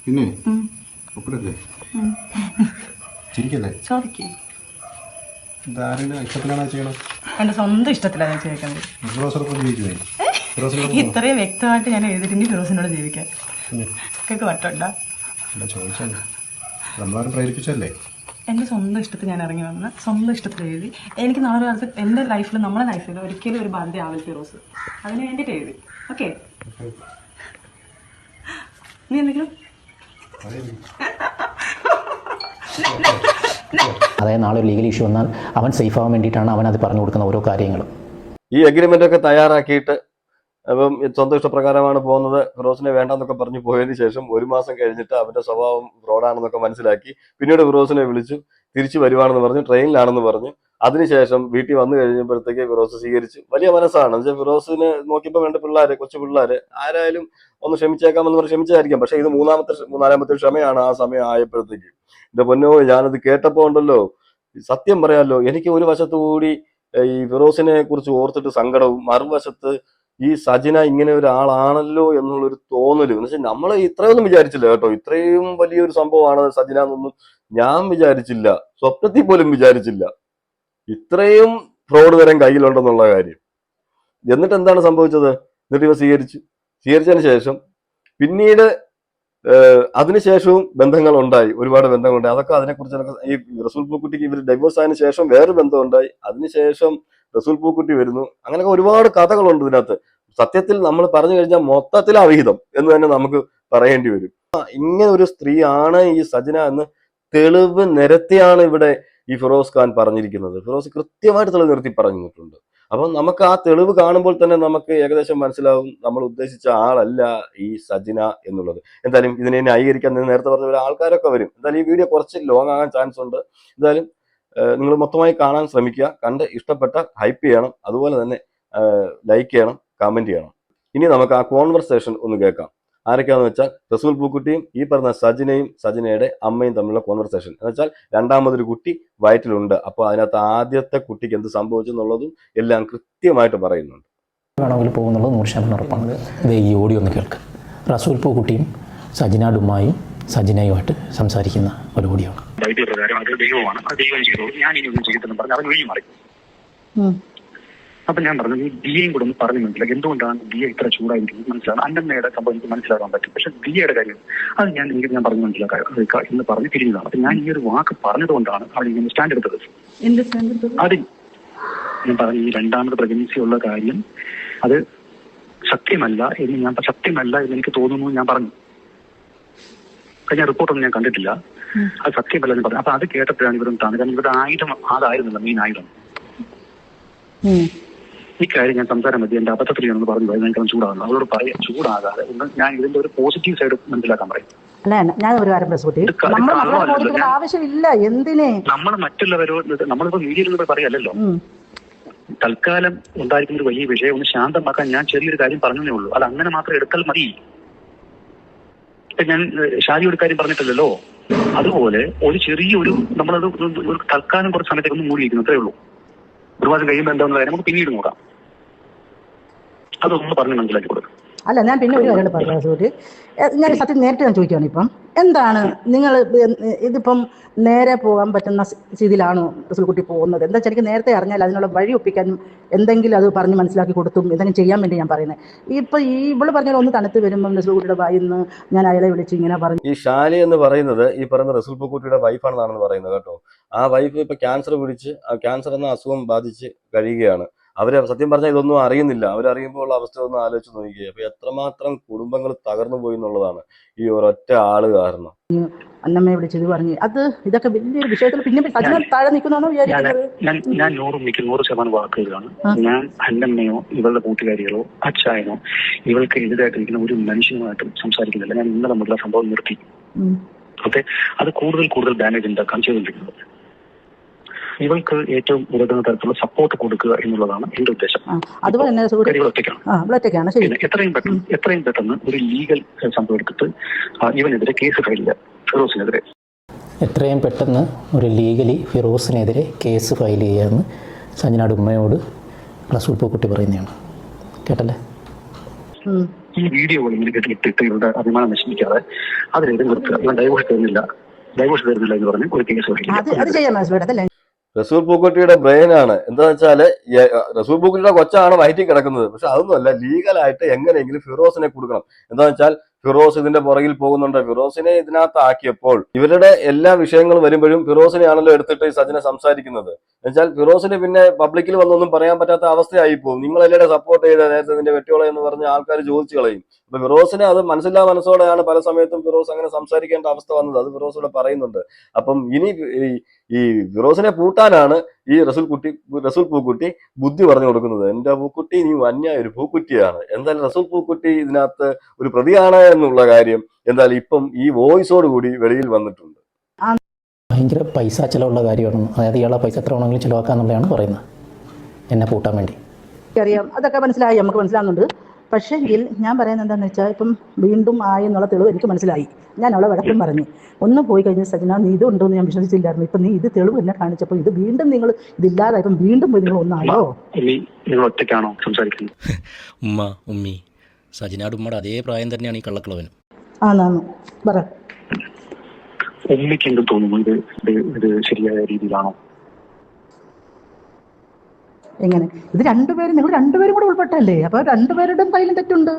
പിന്നെ ചിരിക്കല്ലേ? എന്റെ സ്വന്തം ഇഷ്ടത്തിലാണ് ഞാൻ ചോദിക്കുന്നത്. ഇത്രയും വ്യക്തമായിട്ട് ഞാൻ എഴുതിയിട്ടുണ്ട് ഫിറോസിനോട് ജീവിക്കാൻ. ഒക്കെ വട്ടുണ്ടോ? ചോദിച്ചാൽ നമ്മളാരും പ്രേരിപ്പിച്ചല്ലേ? എൻ്റെ സ്വന്തം ഇഷ്ടത്തിൽ ഞാൻ ഇറങ്ങി വന്ന് സ്വന്തം ഇഷ്ടത്തിൽ എഴുതി. എനിക്ക് നാളെ കാലത്ത് എൻ്റെ ലൈഫിൽ നമ്മുടെ ലൈഫിൽ ഒരിക്കലും ഒരു ബാധ്യത ആവില്ല ഫിറോസ്. അതിന് വേണ്ടിയിട്ട് എഴുതി. ഓക്കെ, നീ എന്തെങ്കിലും അതായത് നാളെ ഒരു ലീഗൽ ഇഷ്യൂ വന്നാൽ അവൻ സേഫ് ആവാൻ വേണ്ടിയിട്ടാണ് അവൻ അത് പറഞ്ഞു കൊടുക്കുന്ന ഓരോ കാര്യങ്ങളും. ഈ അഗ്രിമെന്റ് ഒക്കെ തയ്യാറാക്കിയിട്ട് അപ്പം സ്വന്തം ഇഷ്ടപ്രകാരമാണ് പോകുന്നത്, ഫിറോസിനെ വേണ്ടെന്നൊക്കെ പറഞ്ഞു പോയതിനു ശേഷം 1 മാസം കഴിഞ്ഞിട്ട് അവന്റെ സ്വഭാവം ഫ്രോഡാണെന്നൊക്കെ മനസ്സിലാക്കി പിന്നീട് ഫിറോസിനെ വിളിച്ചു തിരിച്ചു വരുവാണെന്ന് പറഞ്ഞു, ട്രെയിനിലാണെന്ന് പറഞ്ഞു. അതിനുശേഷം വീട്ടിൽ വന്നു കഴിഞ്ഞപ്പോഴത്തേക്ക് ഫിറോസ് സ്വീകരിച്ചു. വലിയ മനസ്സാണ്. എന്നുവെച്ചാൽ ഫിറോസിന് നോക്കിയപ്പോൾ വേണ്ട പിള്ളേര്, കൊച്ചു പിള്ളേര് ആരായാലും ഒന്ന് ക്ഷമിച്ചേക്കാമെന്ന് പറഞ്ഞ് ക്ഷമിച്ചായിരിക്കാം. പക്ഷെ ഇത് നാലാമത്തെ ക്ഷമയാണ്. ആ സമയം ആയപ്പോഴത്തേക്ക് എന്റെ പൊന്നോ, ഞാനത് കേട്ടപ്പോ ഉണ്ടല്ലോ, സത്യം പറയാമല്ലോ, എനിക്ക് ഒരു വശത്തുകൂടി ഈ ഫിറോസിനെ കുറിച്ച് ഓർത്തിട്ട് സങ്കടവും, മറുവശത്ത് ഈ സജിന ഇങ്ങനെ ഒരാളാണല്ലോ എന്നുള്ളൊരു തോന്നലും. എന്ന് വെച്ചാൽ നമ്മൾ ഇത്രയൊന്നും വിചാരിച്ചില്ല കേട്ടോ, ഇത്രയും വലിയൊരു സംഭവമാണ് സജിന എന്നൊന്നും ഞാൻ വിചാരിച്ചില്ല, സ്വപ്നത്തിൽ പോലും വിചാരിച്ചില്ല ഇത്രയും ഫ്രോഡ് തരം കയ്യിലുണ്ടെന്നുള്ള കാര്യം. എന്നിട്ട് എന്താണ് സംഭവിച്ചത്? എന്നിട്ട് ഇവ സ്വീകരിച്ചതിന് ശേഷം പിന്നീട് അതിനുശേഷവും ബന്ധങ്ങൾ ഉണ്ടായി, ഒരുപാട് ബന്ധങ്ങളുണ്ടായി. അതൊക്കെ അതിനെക്കുറിച്ചൊക്കെ ഈ റസൂൽ പൂക്കുട്ടിക്ക് ഇവർ ഡൈവോഴ്സ് ആയതിനു ശേഷം വേറെ ബന്ധം ഉണ്ടായി. അതിനുശേഷം റസൂൽ പൂക്കുട്ടി വരുന്നു. അങ്ങനെയൊക്കെ ഒരുപാട് കഥകളുണ്ട് ഇതിനകത്ത്. സത്യത്തിൽ നമ്മൾ പറഞ്ഞു കഴിഞ്ഞാൽ മൊത്തത്തിൽ അവിഹിതം എന്ന് തന്നെ നമുക്ക് പറയേണ്ടി വരും. ഇങ്ങനെ ഒരു സ്ത്രീയാണ് ഈ സജിന എന്ന് തെളിവ് നിരത്തിയാണ് ഇവിടെ ഈ ഫിറോസ് ഖാൻ പറഞ്ഞിരിക്കുന്നത്. ഫിറോസ് കൃത്യമായിട്ട് തെളിവ് നിർത്തി പറഞ്ഞിട്ടുണ്ട്. അപ്പം നമുക്ക് ആ തെളിവ് കാണുമ്പോൾ തന്നെ നമുക്ക് ഏകദേശം മനസ്സിലാവും നമ്മൾ ഉദ്ദേശിച്ച ആളല്ല ഈ സജിന എന്നുള്ളത്. എന്തായാലും ഇതിനെ ന്യായീകരിക്കാൻ നേരത്തെ പറഞ്ഞ ആൾക്കാരൊക്കെ വരും. എന്തായാലും ഈ വീഡിയോ കുറച്ച് ലോങ് ആകാൻ ചാൻസ് ഉണ്ട്. എന്തായാലും നിങ്ങൾ മൊത്തമായി കാണാൻ ശ്രമിക്കുക. കണ്ട് ഇഷ്ടപ്പെട്ട ഹൈപ്പ് ചെയ്യണം, അതുപോലെ തന്നെ ലൈക്ക് ചെയ്യണം, കമന്റ് ചെയ്യണം. ഇനി നമുക്ക് ആ കോൺവെർസേഷൻ ഒന്ന് കേൾക്കാം. ആരൊക്കെയാണെന്ന് വെച്ചാൽ റസൂൽ പൂക്കുട്ടിയും ഈ പറഞ്ഞ സജിനയും സജിനയുടെ അമ്മയും തമ്മിലുള്ള കോൺവെർസേഷൻ. എന്ന് വെച്ചാൽ രണ്ടാമതൊരു കുട്ടി വയറ്റിലുണ്ട്. അപ്പോൾ അതിനകത്ത് ആദ്യത്തെ കുട്ടിക്ക് എന്ത് സംഭവിച്ചു എന്നുള്ളതും എല്ലാം കൃത്യമായിട്ട് പറയുന്നുണ്ട്. വേണമെങ്കിൽ പോകുന്നുള്ളത് 100% ഉറപ്പാണ്. ഇത് ഈ ഓഡിയോ ഒന്ന് കേൾക്കുക. റസൂൽ പൂക്കുട്ടിയും സജിന ഡുമ്മായും സജിനയുമായിട്ട് സംസാരിക്കുന്ന ഒരു ഓഡിയോ ആണ്. പ്രകാരം അത് ദൈവമാണ്, അത് ദൈവം ചെയ്തോളൂ, ഞാൻ ഇനി ഒന്നും ചെയ്തെന്ന് പറഞ്ഞ് അവൻ ഒഴിഞ്ഞു മാറി. അപ്പൊ ഞാൻ പറഞ്ഞു, നീ ദിയയും കൂടെ ഒന്ന് പറഞ്ഞു മനസ്സിലാക്കി എന്തുകൊണ്ടാണ് ദിയ ഇത്ര ചൂടായിരിക്കുന്നത് മനസ്സിലാണ്. അന്നമ്മയുടെ സംഭവം എനിക്ക് മനസ്സിലാക്കാൻ പറ്റും. പക്ഷെ ദിയയുടെ കാര്യം അത് ഞാൻ പറഞ്ഞു മനസ്സിലാക്കാം എന്ന് പറഞ്ഞ് തിരിഞ്ഞതാണ്. അപ്പൊ ഞാൻ ഈ ഒരു വാക്ക് പറഞ്ഞതുകൊണ്ടാണ് അവൻ ഇങ്ങനെ സ്റ്റാൻഡ് എടുത്തത്. അത് ഞാൻ പറഞ്ഞു, ഈ രണ്ടാമത് പ്രഗ്നൻസി ഉള്ള കാര്യം അത് സത്യമല്ല എന്ന് എനിക്ക് തോന്നുന്നു ഞാൻ പറഞ്ഞു. ഞാൻ റിപ്പോർട്ടൊന്നും ഞാൻ കണ്ടിട്ടില്ല, അത് സത്യമല്ല എന്ന് പറഞ്ഞു. അപ്പൊ അത് കേട്ടപ്പോഴാണ് ഇവരൊന്നും താന്നത്. കാരണം ഇവരുടെ ആയുധം അതായിരുന്നല്ലോ, മെയിൻ ആയുധം. ഈ കാര്യം ഞാൻ സംസാരം മതി, എന്റെ അബദ്ധത്തിൽ ഞാനൊന്ന് പറഞ്ഞു പോയത്, എനിക്കത് ചൂടാകുന്നു. അവരോട് പറയാം ചൂടാകാതെ ഒന്ന് ഞാൻ ഇതിന്റെ ഒരു പോസിറ്റീവ് സൈഡ് മനസ്സിലാക്കാൻ പറയും. ഞാൻ ഒരു കാര്യം ആവശ്യമില്ല, എന്തിനെ നമ്മൾ മറ്റുള്ളവരോട് നമ്മളിപ്പോ മീഡിയയിൽ നിന്ന് പറയല്ലോ. തൽക്കാലം ഉണ്ടായിരിക്കുന്ന ഒരു വലിയ വിഷയം ഒന്ന് ശാന്തമാക്കാൻ ഞാൻ ചെറിയൊരു കാര്യം പറഞ്ഞേ ഉള്ളൂ. അത് അങ്ങനെ മാത്രം എടുത്താൽ മതി. ഞാൻ ഷാജിയുടെ ഒരു കാര്യം പറഞ്ഞിട്ടില്ലല്ലോ. അതുപോലെ ഒരു ചെറിയൊരു നമ്മളത് ഒരു തൽക്കാലം കുറച്ച് സമയത്തേക്ക് ഒന്ന് മൂടിയിരിക്കുന്നു, അത്രേ ഉള്ളൂ. ഒരു മാസം കഴിയുമ്പോൾ എന്താണെന്ന് കാര്യം നമുക്ക് പിന്നീട് നോക്കാം. അതൊന്ന് പറഞ്ഞ് മനസ്സിലാക്കി കൊടുക്കും. അല്ല, ഞാൻ പിന്നെ ഒരു കാര്യം പറയാം സുഹൃത്ത്. ഞാൻ സത്യം നേരിട്ട് ഞാൻ ചോദിക്കുകയാണ്, ഇപ്പം എന്താണ് നിങ്ങൾ ഇതിപ്പം നേരെ പോകാൻ പറ്റുന്ന സ്ഥിതിയിലാണോ റസൂൽക്കുട്ടി പോകുന്നത്? എന്താ വെച്ചാൽ എനിക്ക് നേരത്തെ അറിഞ്ഞാൽ അതിനുള്ള വഴി ഒപ്പിക്കാനും എന്തെങ്കിലും അത് പറഞ്ഞ് മനസ്സിലാക്കി കൊടുത്തും എന്തെങ്കിലും ചെയ്യാൻ വേണ്ടി ഞാൻ പറയുന്നത്. ഇപ്പം ഈ ഇവള് പറഞ്ഞാൽ ഒന്ന് തണുത്ത് വരുമ്പം റസൂൽക്കുട്ടിയുടെ വായിന്ന് ഞാൻ അയാളെ വിളിച്ച് ഇങ്ങനെ പറഞ്ഞു. ഈ ഷാലി എന്ന് പറയുന്നത് ഈ പറയുന്ന റസൂൽ പൂക്കുട്ടിയുടെ വൈഫാണെന്നാണെന്ന് പറയുന്നത് കേട്ടോ. ആ വൈഫ് ഇപ്പൊ ക്യാൻസർ പിടിച്ച് ക്യാൻസർ എന്ന അസുഖം ബാധിച്ച് കഴിയുകയാണ്. അവര് സത്യം പറഞ്ഞാൽ ഇതൊന്നും അറിയുന്നില്ല. അവരറിയുമ്പോൾ ഉള്ള അവസ്ഥ ഒന്ന് ആലോചിച്ച് നോക്കിക്കുക. അപ്പൊ എത്രമാത്രം കുടുംബങ്ങൾ തകർന്നു പോയി എന്നുള്ളതാണ് ഈ ഒരൊറ്റ ആള് കാരണം. അന്നമ്മയെ വിളിച്ചത് പറഞ്ഞ് ഇതൊക്കെ വലിയൊരു വിഷയത്തിൽ പിന്നെ താഴെ നിൽക്കുന്നതാണോ വിചാരിക്കുന്നത്? ഞാൻ 100% വാക്കുകളാണ്. ഞാൻ അന്നമ്മയോ ഇവളുടെ കൂട്ടുകാരികളോ അച്ചായനോ ഇവൾക്ക് എതിരായിട്ടിരിക്കുന്ന ഒരു മനുഷ്യനുമായിട്ടും സംസാരിക്കുന്നില്ല. ഞാൻ ഇന്നലെ മുതലുള്ള സംഭവം നിർത്തി. ഓക്കെ, അത് കൂടുതൽ ഡാമേജ് ഉണ്ടാക്കാൻ ചെയ്തുകൊണ്ടിരിക്കുന്നത്. ഇവൾക്ക് ഏറ്റവും ഉയർന്ന തരത്തിലുള്ള സപ്പോർട്ട് കൊടുക്കുക എന്നുള്ളതാണ് എന്റെ ഉദ്ദേശം. അതുപോലെ തന്നെ എത്രയും പെട്ടെന്ന് ഒരു ലീഗൽ സംഭവം എടുത്തിട്ട് ഇവനെതിരെ കേസ് ഫയൽ ചെയ്യുക, ഫിറോസിനെതിരെ. എത്രയും പെട്ടെന്ന് ഒരു ലീഗലി ഫിറോസിനെതിരെ കേസ് ഫയൽ ചെയ്യാമെന്ന് സജിനയുടെ ഉമ്മയോട് റസൂൽ പൂക്കുട്ടി പറയുന്നതാണ്. കേട്ടല്ലേ? ഈ വീഡിയോകൾ ഇങ്ങനെ കേട്ടിട്ട് ഇവരുടെ അഭിമാനം നശിപ്പിക്കാതെ അതിലേത് നിർത്തുക. ഇവൻ ഡൈവോഴ്സ് തരുന്നില്ല എന്ന് പറഞ്ഞ് ഒരു കേസ് ഫയൽ ചെയ്യുക. റസൂൽ പൂക്കുട്ടിയുടെ ബ്രെയിനാണ്. എന്താന്ന് വെച്ചാല് റസൂൽ പൂക്കുട്ടിയുടെ കൊച്ചാണ് വയറ്റിൽ കിടക്കുന്നത്. പക്ഷെ അതൊന്നുമല്ല, ലീഗലായിട്ട് എങ്ങനെയെങ്കിലും ഫിറോസിനെ കൊടുക്കണം. എന്താന്ന് വെച്ചാൽ ഫിറോസ് ഇതിന്റെ പുറകിൽ പോകുന്നുണ്ട്. ഫിറോസിനെ ഇതിനകത്ത് ആക്കിയപ്പോൾ ഇവരുടെ എല്ലാ വിഷയങ്ങളും വരുമ്പോഴും ഫിറോസിനെയാണല്ലോ എടുത്തിട്ട് ഈ സജന സംസാരിക്കുന്നത്. എന്നുവെച്ചാൽ ഫിറോസിന് പിന്നെ പബ്ലിക്കിൽ വന്നൊന്നും പറയാൻ പറ്റാത്ത അവസ്ഥയായി പോകും. നിങ്ങളെല്ലാം സപ്പോർട്ട് ചെയ്ത നേരത്തെ നിന്റെ വെട്ടിയോളെ എന്ന് പറഞ്ഞ് ആൾക്കാർ ചോദിച്ചു കളയും. അപ്പൊ ഫിറോസിനെ അത് മനസ്സില്ലാ മനസ്സോടെയാണ് പല സമയത്തും ഫിറോസ് അങ്ങനെ സംസാരിക്കേണ്ട അവസ്ഥ വന്നത്. അത് ഫിറോസ് ഇവിടെ പറയുന്നുണ്ട്. അപ്പം ഇനി ഈ ഫിറോസിനെ പൂട്ടാനാണ് ഈ റസൂൽ പൂക്കുട്ടി ബുദ്ധി പറഞ്ഞു കൊടുക്കുന്നത്. എന്റെ പൂക്കുട്ടി നീ അന്യായ ഒരു പൂക്കുറ്റിയാണ്. എന്തായാലും റസൂൽ പൂക്കുട്ടി ഇതിനകത്ത് ഒരു പ്രതിയാണ് എന്നുള്ള കാര്യം എന്തായാലും ഇപ്പം ഈ വോയിസോട് കൂടി വെളിയിൽ വന്നിട്ടുണ്ട്. ഭയങ്കര പൈസ ചിലവുള്ള കാര്യമാണ്. അതായത് ഇയാളെ പൈസ എത്ര വേണമെങ്കിലും ചിലവാക്കാന്നുള്ളതാണ് പറയുന്നത്, എന്നെ പൂട്ടാൻ വേണ്ടി. അറിയാം, അതൊക്കെ മനസ്സിലായി, നമുക്ക് മനസ്സിലാകുന്നുണ്ട്. പക്ഷേങ്കിൽ ഞാൻ പറയുന്നത് എന്താണെന്ന് വെച്ചാൽ ഇപ്പം വീണ്ടും ആയി എന്നുള്ള തെളിവ് എനിക്ക് മനസ്സിലായി. ഞാൻ അവളെ വഴക്കം പറഞ്ഞു, ഒന്ന് പോയി കഴിഞ്ഞ സജന നീ ഇതുണ്ടോ എന്ന് ഞാൻ വിശ്വസിച്ചില്ലായിരുന്നു. ഇപ്പം നീ ഇത് തെളിവ് എന്നെ കാണിച്ചപ്പോൾ ഇത് വീണ്ടും നിങ്ങൾ ഇതില്ലാതെ ഇപ്പം വീണ്ടും പോയി നിങ്ങൾ ഒന്നായോ? നിങ്ങൾ ഒറ്റയ്ക്കാണോ സംസാരിക്കുന്നത്? ഉമ്മി സജിനാടുമ്മയുടെ അതേ പ്രായം തന്നെയാണ് ഈ കള്ളക്കളവനും. ആന്നാന്ന് പറ. ഉമ്മിക്ക് എന്ത് തോന്നുന്നു, ഇത് ശരിയായ രീതിയിലാണോ? എങ്ങനെ ഇത് രണ്ടുപേരും നിങ്ങൾ രണ്ടുപേരും കൂടെ ഉൾപ്പെട്ടല്ലേ? അപ്പൊ രണ്ടുപേരുടെയും കയ്യിലും തെറ്റുണ്ട്.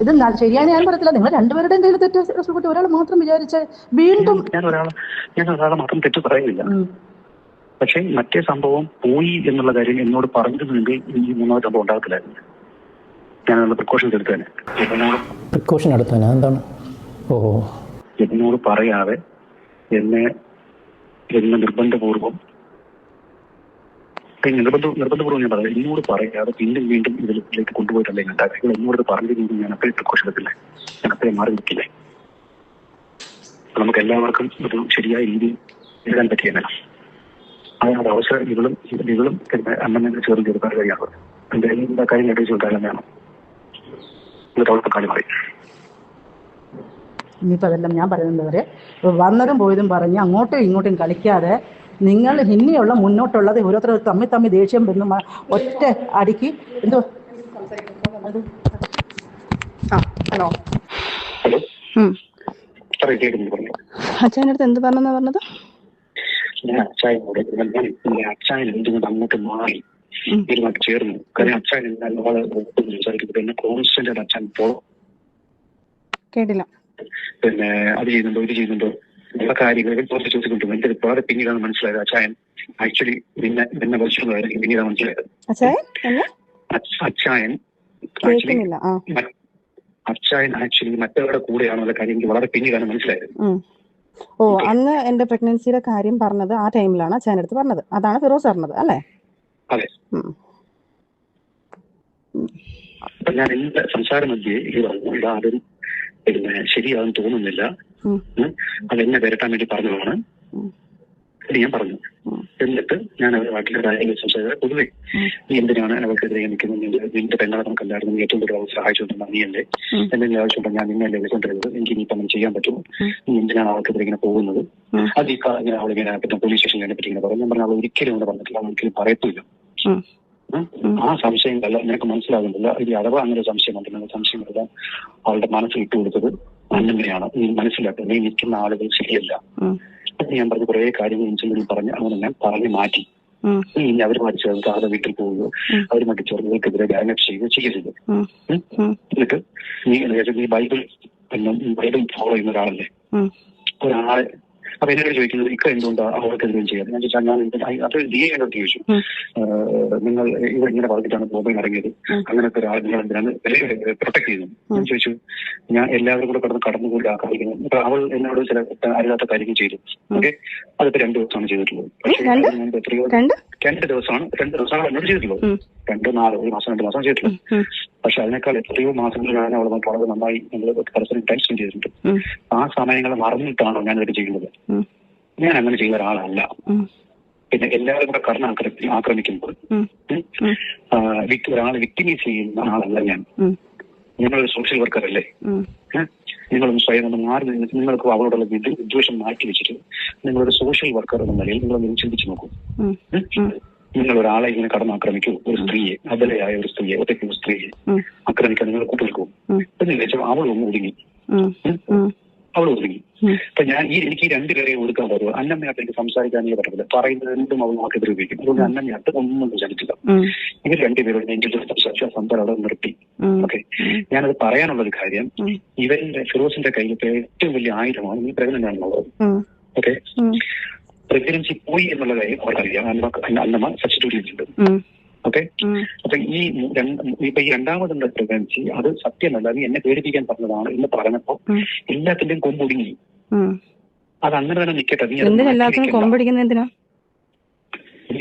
ഇത് ശരിയാണ് ഞാൻ പറയത്തില്ല, നിങ്ങൾ രണ്ടുപേരുടെയും കയ്യിൽ തെറ്റ്. റസൂൽക്കുട്ടി ഒരാൾ മാത്രം വിചാരിച്ച വീണ്ടും ഞാൻ ഒരാളെ മാത്രം തെറ്റ് പറയുന്നില്ല. പക്ഷെ മറ്റേ സംഭവം പോയി എന്നുള്ള കാര്യം എന്നോട് പറഞ്ഞിരുന്നെങ്കിൽ ഈ മൂന്നാമത്തെ സംഭവം ഉണ്ടാകത്തില്ലായിരുന്നു. ഞാനുള്ള പ്രിക്കോഷൻസ് എടുത്തേനെ. പ്രിക്കോഷൻ എടുത്തേനെ എന്താണ്? ഓഹോ, എന്നോട് പറയാതെ എന്നെ നിർബന്ധപൂർവം ഞാൻ പറയാം, എന്നോട് പറയാതെ വീണ്ടും ഇതിലേക്ക് കൊണ്ടുപോയിട്ടല്ലേ ഞാൻ കാര്യങ്ങൾ എന്നോട് പറഞ്ഞിരുന്നെങ്കിൽ ഞാൻ അത്രയും പ്രിക്കോഷൻ എടുത്തില്ലേ, ഞാൻ അത്രയും മാറി നിൽക്കില്ലേ? നമുക്ക് എല്ലാവർക്കും ഒരു ശരിയായ രീതിയിൽ എഴുതാൻ പറ്റിയല്ല. അതിനോട് അവസരം ഇവളും അമ്മനെ ചേർന്ന് ചെറുക്കാൻ കഴിയാറ്. എന്റെ എല്ലാ കാര്യം നേടിച്ചു കൊടുക്കാൻ വേണം. എന്നിട്ട് അവൾക്ക് കാര്യം മാറി. ഇനിയിപ്പോൾ അതെല്ലാം ഞാൻ പറയുന്നത് വരെ വന്നതും പോയതും പറഞ്ഞ് അങ്ങോട്ടും ഇങ്ങോട്ടും കളിക്കാതെ നിങ്ങൾ ഇനിയുള്ള മുന്നോട്ടുള്ളത് ഓരോരുത്തർ തമ്മിൽ ദേഷ്യം വന്ന് ഒറ്റ അടിക്ക് എന്തോ. ഹലോ ഹലോ, അച്ഛനടുത്ത് എന്ത് പറഞ്ഞത്? ഞാൻ അച്ചായനോട് അച്ചായൻ എന്തുകൊണ്ട് അങ്ങോട്ട് മാറി ഇവരുമായിട്ട് ചേർന്നു. കാര്യം അച്ചായൻ നല്ലപോലെ സംസാരിക്കുന്നത് എന്നെ കോൺസ്റ്റന്റ് ആയിട്ട് അച്ചായൻ ഫോളോ കേട്ടില്ല. പിന്നെ അത് ചെയ്യുന്നുണ്ടോ ഇത് ചെയ്യുന്നുണ്ടോ ഉള്ള കാര്യങ്ങൾ ചോദിച്ചുകൊണ്ടു. എന്റെ ഒരുപാട് പിന്നീടാണ് മനസ്സിലായത് അച്ചായൻ ആക്ച്വലി പിന്നെ പരിശോധന പിന്നീടാണ് മനസ്സിലായത്. അച്ചായൻ ആക്ച്വലി മറ്റവരുടെ കൂടെയാണുള്ള കാര്യം എനിക്ക് വളരെ പിന്നീടാണ് മനസ്സിലായത്. ഓ, അന്ന് എന്റെ പ്രഗ്നൻസിയുടെ കാര്യം പറഞ്ഞത് ആ ടൈമിലാണ് അച്ഛൻ്റെ അടുത്ത് പറഞ്ഞത്. അതാണ് ഫിറോസ് പറഞ്ഞത് അല്ലേ? അതെ. അപ്പൊ ഞാൻ എന്റെ സംസാര മധ്യേ ഇതാരും പിന്നെ ശരിയാണെന്ന് തോന്നുന്നില്ല, അതെന്നെ വരട്ടാൻ വേണ്ടി പറഞ്ഞതാണ് ഞാൻ പറഞ്ഞു. എന്നിട്ട് ഞാൻ അവരുടെ നാട്ടിലെ കാര്യങ്ങൾ സംസാരിച്ചത് പൊതുവെ നീ എന്തിനാണ് അവർക്കെതിരെ നിൽക്കുന്നത്, നിന്റെ പെങ്ങളെ നമുക്കല്ലായിരുന്നു, നീ ഏറ്റവും കൂടുതൽ സഹായിച്ചുകൊണ്ടിരുന്ന നീ അല്ലേ, എന്തെങ്കിലും ആവശ്യമുണ്ടോ ഞാൻ നിന്നല്ലേ വിളിക്കൊണ്ടിരുന്നത്, എനിക്ക് ഇനിയിപ്പം അങ്ങനെ ചെയ്യാൻ പറ്റുമോ, നീ എന്തിനാണ് അവർക്കെതിരെ ഇങ്ങനെ പോകുന്നത്, അത് ഈ ഇങ്ങനെ അവളിങ്ങനെ പറ്റും പോലീസ് സ്റ്റേഷനിൽ പറ്റി ഇങ്ങനെ പറഞ്ഞു. ഞാൻ പറഞ്ഞാൽ അവൾ ഒരിക്കലും അങ്ങനെ പറഞ്ഞിട്ടില്ല, അവൾ ഒരിക്കലും പറയത്തില്ല. ആ സംശയങ്ങളല്ല നിനക്ക് മനസ്സിലാകുന്നില്ല. ഇത് അഥവാ അങ്ങനെ ഒരു സംശയമുണ്ടെങ്കിൽ സംശയങ്ങളെല്ലാം അവളുടെ മനസ്സിൽ ഇട്ടുകൊടുത്തത് അന്നെങ്ങനെയാണ് നീ മനസ്സിലാക്കുക, നീ നിൽക്കുന്ന ആളുകൾ ശരിയല്ല. ഞാൻ പറഞ്ഞ കുറെ കാര്യങ്ങൾ ഇൻസിഡന്റിൽ പറഞ്ഞ് അങ്ങനെ ഞാൻ പറഞ്ഞു മാറ്റി. ഇനി അവരുമായിട്ട് ചേർന്ന് അവരുടെ വീട്ടിൽ പോവുകയോ അവരുമായിട്ട് ചേർന്നവർക്കെതിരെ ഡയറക്ട് ചെയ്യുകയോ ചെയ്യരുത്. എന്നിട്ട് നീ ബൈബിൾ ഫോളോ ചെയ്യുന്ന ഒരാളല്ലേ, ഒരാളെ അപ്പൊ എന്നോട് ചോദിക്കുന്നത് ഇക്ക എന്തുകൊണ്ടാണ് അവർക്കെതിരെ ചെയ്യാറ്? ഞാൻ ചോദിച്ചാൽ ഞാൻ അത് എന്നോട് ചോദിച്ചു, നിങ്ങൾ ഇവിടെ ഇങ്ങനെ പറഞ്ഞിട്ടാണ് ബോംബെയിൽ ഇറങ്ങിയത്, അങ്ങനത്തെ ഒരാൾ നിങ്ങൾ എന്തിനാണ് പ്രൊട്ടക്ട് ചെയ്യുന്നത്? ഞാൻ ചോദിച്ചു, ഞാൻ എല്ലാവരും കൂടെ കടന്നുകൂടി ആക്രമിക്കുന്നത്. അപ്പൊ അവൾ എന്നോട് ചില അറിയാത്ത കാര്യങ്ങൾ ചെയ്തു. ഓക്കെ, അതിപ്പോ 2 ദിവസമാണ് ചെയ്തിട്ടുള്ളത്. പക്ഷേ എത്രയോ 2 ദിവസമാണ് എന്നോട് ചെയ്തിട്ടുള്ളത്. 2 മാസം ചെയ്തിട്ടുള്ളത്. പക്ഷെ അതിനേക്കാൾ എത്രയോ മാസങ്ങളിലാണ് അവൾ വളരെ നന്നായി നമ്മൾ പരസ്പരം ടൈം സ്പെൻഡ് ചെയ്തിട്ടുണ്ട്. ആ സമയങ്ങൾ മറന്നിട്ടാണോ ഞാൻ ഇതൊക്കെ ചെയ്യുന്നത്? ഞാൻ അങ്ങനെ ചെയ്യുന്ന ഒരാളല്ല. പിന്നെ എല്ലാവരും കൂടെ ആക്രമിക്കുമ്പോൾ ഒരാളെ വിക്ടിമൈസ് ചെയ്യുന്ന ആളല്ല ഞാൻ. നിങ്ങളൊരു സോഷ്യൽ വർക്കർ അല്ലേ? നിങ്ങളൊന്ന് സ്വയം ഒന്ന് മാറി നിന്ന് നിങ്ങൾക്ക് അവരോടുള്ള വിദ്വേഷം മാറ്റി വെച്ചിട്ട് നിങ്ങളൊരു സോഷ്യൽ വർക്കർ എന്ന നിലയിൽ നിങ്ങളൊന്ന് ചിന്തിച്ചു നോക്കൂ. നിങ്ങൾ ഒരാളെ ഇങ്ങനെ കടന്നാക്രമിക്കൂ, ഒരു സ്ത്രീയെ, അബലയായ ഒരു സ്ത്രീയെ, ഒറ്റയ്ക്ക് ഒരു സ്ത്രീയെ ആക്രമിക്കാൻ നിങ്ങൾ കൂട്ടുനിൽക്കൂ എന്ന് വെച്ചാൽ അവൾ ഒന്ന് ഒതുങ്ങി. അവൾ ഒതുങ്ങി. അപ്പൊ എനിക്ക് ഈ രണ്ടുപേരെ ഒതുക്കാൻ പറ്റുമോ? അന്നമ്മയായിട്ട് എനിക്ക് സംസാരിക്കാനേ പറ്റത്തില്ല, പറയുന്നത് എന്തും അവൾ നമുക്കെതിരെ ഉപയോഗിക്കും. അതുകൊണ്ട് അന്നമ്മയായിട്ട് ഒന്നും വിചാരിച്ചില്ല. ഇവർ രണ്ടുപേരോട് എനിക്ക് സംസാരിച്ച സംസാരം അവിടെ നിർത്തി. ഓക്കെ, ഞാനത് പറയാനുള്ളൊരു കാര്യം, ഇവരുടെ ഫിറോസിന്റെ കയ്യിൽ ഇപ്പൊ ഏറ്റവും വലിയ ആയുധമാണ് ഈ പ്രഗ്നന്റ് ആണെന്നുള്ളത്. ഓക്കെ, പ്രഗ്നൻസി പോയി എന്നുള്ള കാര്യം അവർക്കറിയാം. അന്നമ്മ സബ്സ്റ്റിറ്റ്യൂട്ട് ചെയ്തിട്ടുണ്ട്. ഓക്കെ, അപ്പൊ ഈ രണ്ടാമതുള്ള പ്രഗ്നൻസി അത് സത്യമല്ല, അത് എന്നെ പേടിപ്പിക്കാൻ പറഞ്ഞതാണ് എന്ന് പറഞ്ഞപ്പോ എല്ലാത്തിന്റെയും കൊമ്പൊടുങ്ങി. അത് അങ്ങനെ തന്നെ നിക്കട്ടെ, നീ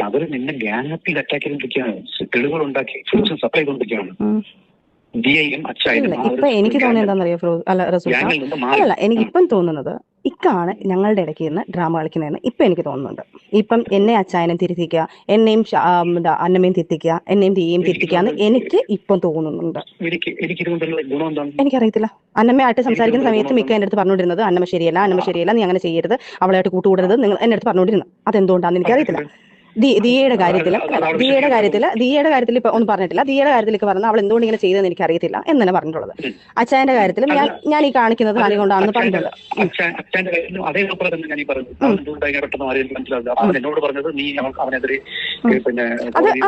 അവര് നിന്നെ ഗ്യാങ്ങപ്പിൽ അറ്റാക്ക് ചെയ്തിരിക്കുകയാണ്, തെളിവുകൾ ഉണ്ടാക്കി ഫ്രൂട്ട്സ് സപ്ലൈ ചെയ്തുകൊണ്ടിരിക്കുകയാണ്. ഇപ്പൊ എനിക്ക് തോന്നുന്നത് എന്താണെന്നറിയോ അല്ല, എനിക്കിപ്പം തോന്നുന്നത് ഇക്കാണ് ഞങ്ങളുടെ ഇടയ്ക്ക് നിന്ന് ഡ്രാമ കളിക്കുന്നതെന്ന് ഇപ്പൊ എനിക്ക് തോന്നുന്നുണ്ട്. ഇപ്പം എന്നെ അച്ചായനും തിരുത്തിക്കുക, എന്നെയും അന്നമ്മയും തിരുത്തിക്കുക, എന്നെയും തീയും തിരുത്തിക്കുക എന്ന് എനിക്ക് ഇപ്പം തോന്നുന്നുണ്ട്. എനിക്കറിയത്തില്ല. അന്നമ്മയായിട്ട് സംസാരിക്കുന്ന സമയത്ത് മിക്ക എന്റെ അടുത്ത് പറഞ്ഞുകൊണ്ടിരുന്നത് അന്നമ്മ ശരിയല്ല, നീ അങ്ങനെ ചെയ്യരുത്, അവളായിട്ട് കൂട്ടുകൂടരുത് നിങ്ങൾ എന്റെ അടുത്ത് പറഞ്ഞുകൊണ്ടിരുന്നത്. അതെന്തുകൊണ്ടാണെന്ന് എനിക്കറിയത്തില്ല. ദിയയുടെ കാര്യത്തിൽ ഇപ്പൊ ഒന്നും പറഞ്ഞിട്ടില്ല. ദിയയുടെ കാര്യത്തിലേക്ക് പറഞ്ഞാൽ അവൾ എന്തുകൊണ്ട് ഇങ്ങനെ ചെയ്തതെന്ന് എനിക്ക് അറിയത്തില്ല എന്ന് തന്നെ പറഞ്ഞിട്ടുള്ളത്. അച്ചായന്റെ കാര്യത്തിലും ഞാൻ ഈ കാണിക്കുന്നത് അതുകൊണ്ടാണെന്ന് പറഞ്ഞിട്ടുണ്ട്.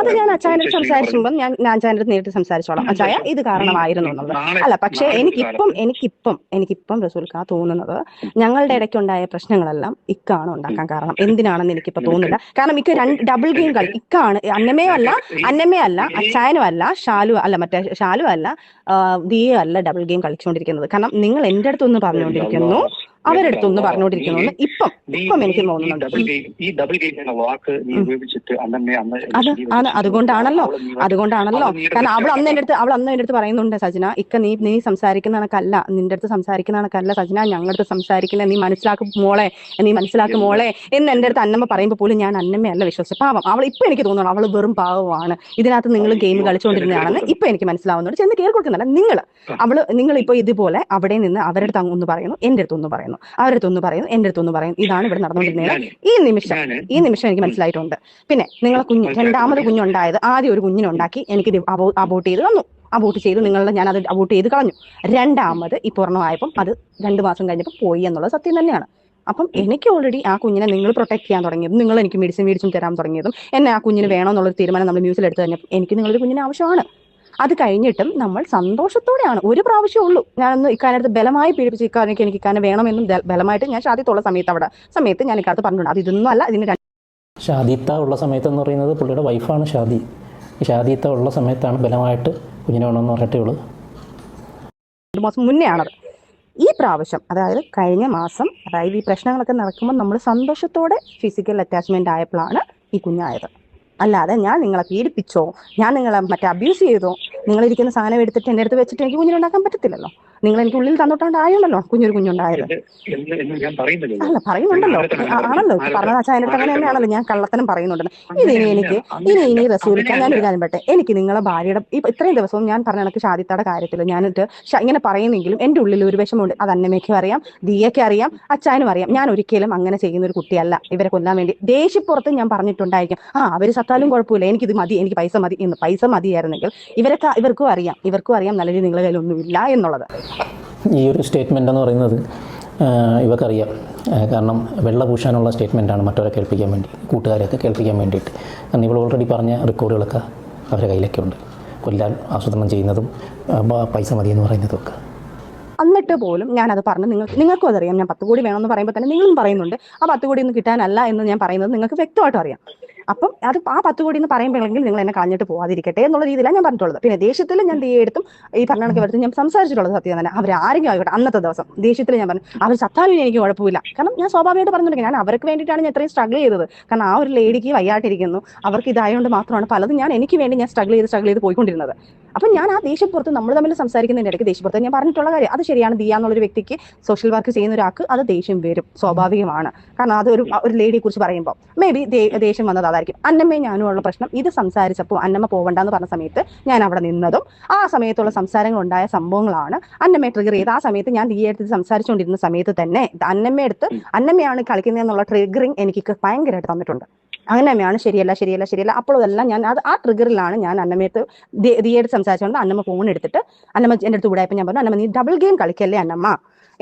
അത് ഞാൻ അച്ചായനോട് സംസാരിക്കുമ്പോൾ ഞാൻ അച്ചായന്റെ അടുത്ത് നേരിട്ട് സംസാരിച്ചോളാം. അച്ചായ ഇത് കാരണമായിരുന്നു എന്നുള്ളത്. അല്ല, പക്ഷെ എനിക്കിപ്പം റസൂൽക്ക തോന്നുന്നത് ഞങ്ങളുടെ ഇടയ്ക്കുണ്ടായ പ്രശ്നങ്ങളെല്ലാം ഇക്കാണ് ഉണ്ടാക്കാൻ കാരണം. എന്തിനാണെന്ന് എനിക്കിപ്പോ തോന്നുന്നില്ല. കാരണം ഇക്ക ഡബിൾ ഗെയിം കളി ഇക്കാണ്. അന്നമ്മേ അല്ല അച്ചായനും അല്ല ഷാലു അല്ല ദിയ അല്ല ഡബിൾ ഗെയിം കളിച്ചുകൊണ്ടിരിക്കുന്നത്. കാരണം നിങ്ങൾ എന്റെ അടുത്തൊന്ന് പറഞ്ഞുകൊണ്ടിരിക്കുന്നു, അവരെടുത്തൊന്ന് പറഞ്ഞുകൊണ്ടിരിക്കുന്നു. ഇപ്പം എനിക്ക് തോന്നുന്നുണ്ട് അതുകൊണ്ടാണല്ലോ. കാരണം അവൾ അന്ന് എൻ്റെ അടുത്ത് പറയുന്നുണ്ട്, സജന ഇക്ക നീ സംസാരിക്കുന്ന കണക്കല്ല, നിന്റെ അടുത്ത് സംസാരിക്കുന്ന കണക്കല്ല സജന, ഞങ്ങളുടെ അടുത്ത് സംസാരിക്കുന്നത് നീ മനസ്സിലാക്കും മോളെ എന്ന് എൻ്റെ അടുത്ത് അന്നമ്മ പറയുമ്പോൾ പോലും ഞാൻ അന്നമ്മയല്ല വിശ്വസിച്ചത്. പാവം അവൾ. ഇപ്പൊ എനിക്ക് തോന്നുന്നു അവൾ വെറും പാവമാണ്. ഇതിനകത്ത് നിങ്ങൾ ഗെയിം കളിച്ചുകൊണ്ടിരുന്നതാണെന്ന് ഇപ്പൊ എനിക്ക് മനസ്സിലാവുന്നുണ്ട്. ചെന്ന് കേൾക്കൊടുക്കുന്നില്ല. നിങ്ങൾ ഇപ്പൊ ഇതുപോലെ അവിടെ നിന്ന് അവരുടെ അടുത്ത് ഒന്ന് പറയുന്നു, എന്റെ അടുത്ത് ഒന്ന് പറയുന്നു, അവരുടെ അടുത്തൊന്ന് പറയുന്നു, എന്റെ അടുത്തൊന്ന് പറയുന്നു. ഇതാണ് ഇവിടെ നടന്നുകൊണ്ടിരുന്നത്. ഈ നിമിഷം എനിക്ക് മനസ്സിലായിട്ടുണ്ട്. പിന്നെ നിങ്ങളെ രണ്ടാമത് കുഞ്ഞുണ്ടായത് ആദ്യം ഒരു കുഞ്ഞിനുണ്ടാക്കി എനിക്ക് അബോട്ട് ചെയ്ത് തന്നു. അബോട്ട് ചെയ്തു ഞാനത് അബോട്ട് ചെയ്ത് കളഞ്ഞു. രണ്ടാമത് ഈ പൂർണ്ണമായപ്പം അത് 2 മാസം കഴിഞ്ഞപ്പോൾ പോയി എന്നുള്ളത് സത്യം തന്നെയാണ്. അപ്പം എനിക്ക് ഓൾറെഡി ആ കുഞ്ഞിനെ നിങ്ങൾ പ്രൊട്ടക്ട് ചെയ്യാൻ തുടങ്ങിയതും, നിങ്ങൾ എനിക്ക് മേടിച്ചും തരാൻ തുടങ്ങിയതും, എന്നെ ആ കുഞ്ഞിന് വേണമെന്നുള്ളൊരു തീരുമാനം നമ്മൾ മ്യൂസിൽ എടുത്തു കഴിഞ്ഞപ്പോൾ എനിക്ക് നിങ്ങളൊരു കുഞ്ഞിന് ആവശ്യമാണ്. അത് കഴിഞ്ഞിട്ടും നമ്മൾ സന്തോഷത്തോടെയാണ്. ഒരു പ്രാവശ്യമേ ഉള്ളൂ ഞാനൊന്ന് ഇക്കാനടുത്ത് ബലമായി പീഡിപ്പിച്ച് ഇക്കാനൊക്കെ എനിക്ക് ഇക്കാനെ വേണമെന്നും ബലമായിട്ട് ഞാൻ ഷാദിത്തുള്ള സമയത്ത് ഞാൻ ഇക്കാലത്ത് പറഞ്ഞിട്ടുണ്ട്. അത് ഇതൊന്നും അല്ല. ഇതിന് ഷാദിത്ത ഉള്ള സമയത്തെന്ന് പറയുന്നത് പുള്ളിയുടെ വൈഫാണ് ഷാദി. ഷാദിത്ത ഉള്ള സമയത്താണ് ബലമായിട്ട് കുഞ്ഞിനെ വേണമെന്ന് പറഞ്ഞിട്ടേ ഉള്ളൂ. 2 മാസം മുന്നേ ആണത്. ഈ പ്രാവശ്യം അതായത് കഴിഞ്ഞ മാസം, അതായത് ഈ പ്രശ്നങ്ങളൊക്കെ നടക്കുമ്പോൾ നമ്മൾ സന്തോഷത്തോടെ ഫിസിക്കൽ അറ്റാച്ച്മെന്റ് ആയപ്പോഴാണ് ഈ കുഞ്ഞായത്. അല്ലാതെ ഞാൻ നിങ്ങളെ പീഡിപ്പിച്ചോ, ഞാൻ നിങ്ങളെ അബ്യൂസ് ചെയ്തോ, നിങ്ങളിരിക്കുന്ന സാധനം എടുത്തിട്ട് എൻ്റെ അടുത്ത് വെച്ചിട്ട് എനിക്ക് കുഞ്ഞിനുണ്ടാക്കാൻ പറ്റത്തില്ലല്ലോ. നിങ്ങൾ എനിക്ക് ഉള്ളിൽ തന്നിട്ടുണ്ടായല്ലോ കുഞ്ഞുണ്ടായത്. അല്ല, പറയുന്നുണ്ടല്ലോ. ആണല്ലോ പറഞ്ഞ അച്ഛൻ്റെ അടുത്ത് അങ്ങനെ തന്നെയാണല്ലോ. ഞാൻ കള്ളത്തനം പറയുന്നുണ്ടെന്ന്. ഇനി റസൂലിക്കാൻ ഞാനൊരു കാര്യം പറ്റേ. എനിക്ക് നിങ്ങളെ ഭാര്യയുടെ ഇത്രയും ദിവസവും ഞാൻ പറഞ്ഞ കണക്ക് ഷാദിത്തയുടെ കാര്യത്തിൽ ഞാനിട്ട് ഇങ്ങനെ പറയുന്നെങ്കിലും എൻ്റെ ഉള്ളിൽ ഒരു വിഷമമുണ്ട്. അത് അന്നമ്മയ്ക്കും അറിയാം, ദിയയ്ക്ക് അറിയാം, അച്ചായനും അറിയാം. ഞാൻ ഒരിക്കലും അങ്ങനെ ചെയ്യുന്ന ഒരു കുട്ടിയല്ല. ഇവരെ കൊല്ലാൻ വേണ്ടി ദേഷ്യപ്പുറത്ത് ഞാൻ പറഞ്ഞിട്ടുണ്ടായിരിക്കും, അവർ സത്താലും കുഴപ്പമില്ല, എനിക്കിത് മതി, എനിക്ക് പൈസ മതി എന്ന്. പൈസ മതിയായിരുന്നെങ്കിൽ ഇവർക്കും അറിയാം നല്ല രീതി നിങ്ങളുടെ കയ്യിലൊന്നുമില്ല എന്നുള്ളത്. ഈ ഒരു സ്റ്റേറ്റ്മെൻ്റ് എന്ന് പറയുന്നത് ഇവർക്കറിയാം. കാരണം വെള്ള പൂശാനുള്ള സ്റ്റേറ്റ്മെൻറ്റാണ് മറ്റവരെ കേൾപ്പിക്കാൻ വേണ്ടി, കൂട്ടുകാരെയൊക്കെ കേൾപ്പിക്കാൻ വേണ്ടിയിട്ട്. കാരണം ഇവൾ ഓൾറെഡി പറഞ്ഞ റെക്കോർഡുകളൊക്കെ അവരുടെ കയ്യിലൊക്കെ ഉണ്ട്. കൊല്ലാൻ ആസൂത്രണം ചെയ്യുന്നതും പൈസ മതിയെന്ന് പറയുന്നതും ഒക്കെ. എന്നിട്ട് പോലും ഞാനത് പറഞ്ഞു. നിങ്ങൾക്കും അതറിയാം. ഞാൻ 10 കോടി വേണമെന്ന് പറയുമ്പോൾ തന്നെ നിങ്ങളും പറയുന്നുണ്ട് ആ 10 കോടി ഒന്നും കിട്ടാനല്ല എന്ന് ഞാൻ പറയുന്നത് നിങ്ങൾക്ക് വ്യക്തമായിട്ടും അറിയാം. അപ്പം അത് ആ 10 കോടി എന്ന് പറയുമ്പോഴെങ്കിൽ നിങ്ങൾ എന്നെ കളഞ്ഞിട്ട് പോകാതിരിക്കട്ടെ എന്നുള്ള രീതിയിലാണ് ഞാൻ പറഞ്ഞിട്ടുള്ളത്. പിന്നെ ദേഷ്യത്തിൽ ഞാൻ എടുത്തും ഈ പറഞ്ഞ കണക്ക് എടുത്തും ഞാൻ സംസാരിച്ചിട്ടുള്ളത് സത്യം തന്നെ. അവരാരെങ്കിലും ആയിക്കോട്ടെ, അന്നത്തെ ദിവസം ദേഷ്യത്തിൽ ഞാൻ പറഞ്ഞു അവർ സത്താലും എനിക്ക് കുഴപ്പമില്ല. കാരണം ഞാൻ സ്വാഭാവികമായിട്ട് പറഞ്ഞിട്ടുണ്ട്, ഞാൻ അവർക്ക് വേണ്ടിയിട്ടാണ് ഞാൻ ഇത്രയും സ്ട്രഗിൾ ചെയ്തത്. കാരണം ആ ഒരു ലേഡിക്ക് വയ്യാട്ടിരിക്കുന്നു, അവർക്ക് ഇതായതുകൊണ്ട് മാത്രമാണ് പലതും എനിക്ക് വേണ്ടി ഞാൻ സ്ട്രഗിൾ ചെയ്ത് പോയിക്കൊണ്ടിരുന്നത്. അപ്പം ഞാൻ ആ ദേഷ്യപ്പുറത്ത് നമ്മൾ തമ്മിൽ സംസാരിക്കുന്നതിൻ്റെ ഇടയ്ക്ക് ദേഷ്യപ്പുറത്ത് ഞാൻ പറഞ്ഞിട്ടുള്ള കാര്യം അത് ശരിയാണ്. ദിയ എന്നുള്ളൊരു വ്യക്തിക്ക് സോഷ്യൽ വർക്ക് ചെയ്യുന്ന ഒരാൾക്ക് അത് ദേഷ്യം വരും, സ്വാഭാവികമാണ്. കാരണം അത് ഒരു ലേഡിയെ കുറിച്ച് പറയുമ്പോൾ മേ ബി ദേഷ്യം വന്നത് അതായിരിക്കും. അന്നമ്മയും ഞാനും ഉള്ള പ്രശ്നം ഇത് സംസാരിച്ചപ്പോൾ അന്നമ്മ പോകണ്ടെന്ന് പറഞ്ഞ സമയത്ത് ഞാൻ അവിടെ നിന്നതും ആ സമയത്തുള്ള സംസാരങ്ങൾ ഉണ്ടായ സംഭവങ്ങളാണ് അന്നമ്മയെ ട്രിഗർ ചെയ്ത്. ആ സമയത്ത് ഞാൻ ദിയെ എടുത്ത് സംസാരിച്ചുകൊണ്ടിരുന്ന സമയത്ത് തന്നെ അന്നമ്മയാണ് കളിക്കുന്നതെന്നുള്ള ട്രിഗറിങ് എനിക്ക് ഭയങ്കരമായിട്ട് തന്നിട്ടുണ്ട്. അന്നമ്മയാണ് ശരിയല്ല. അപ്പോഴെല്ലാം ഞാൻ ആ ട്രിഗറിലാണ് ഞാൻ അന്നമ്മയത്ത് ദിയയെടുത്ത് സംസാരിച്ചുകൊണ്ട് അന്നമ്മ ഫോൺ എടുത്തിട്ട് അന്നമ്മ എൻ്റെ അടുത്ത് കൂടായപ്പോൾ ഞാൻ പറഞ്ഞു, അന്നമ്മ നീ ഡബിൾ ഗെയിം കളിക്കല്ലേ അന്നമ്മ,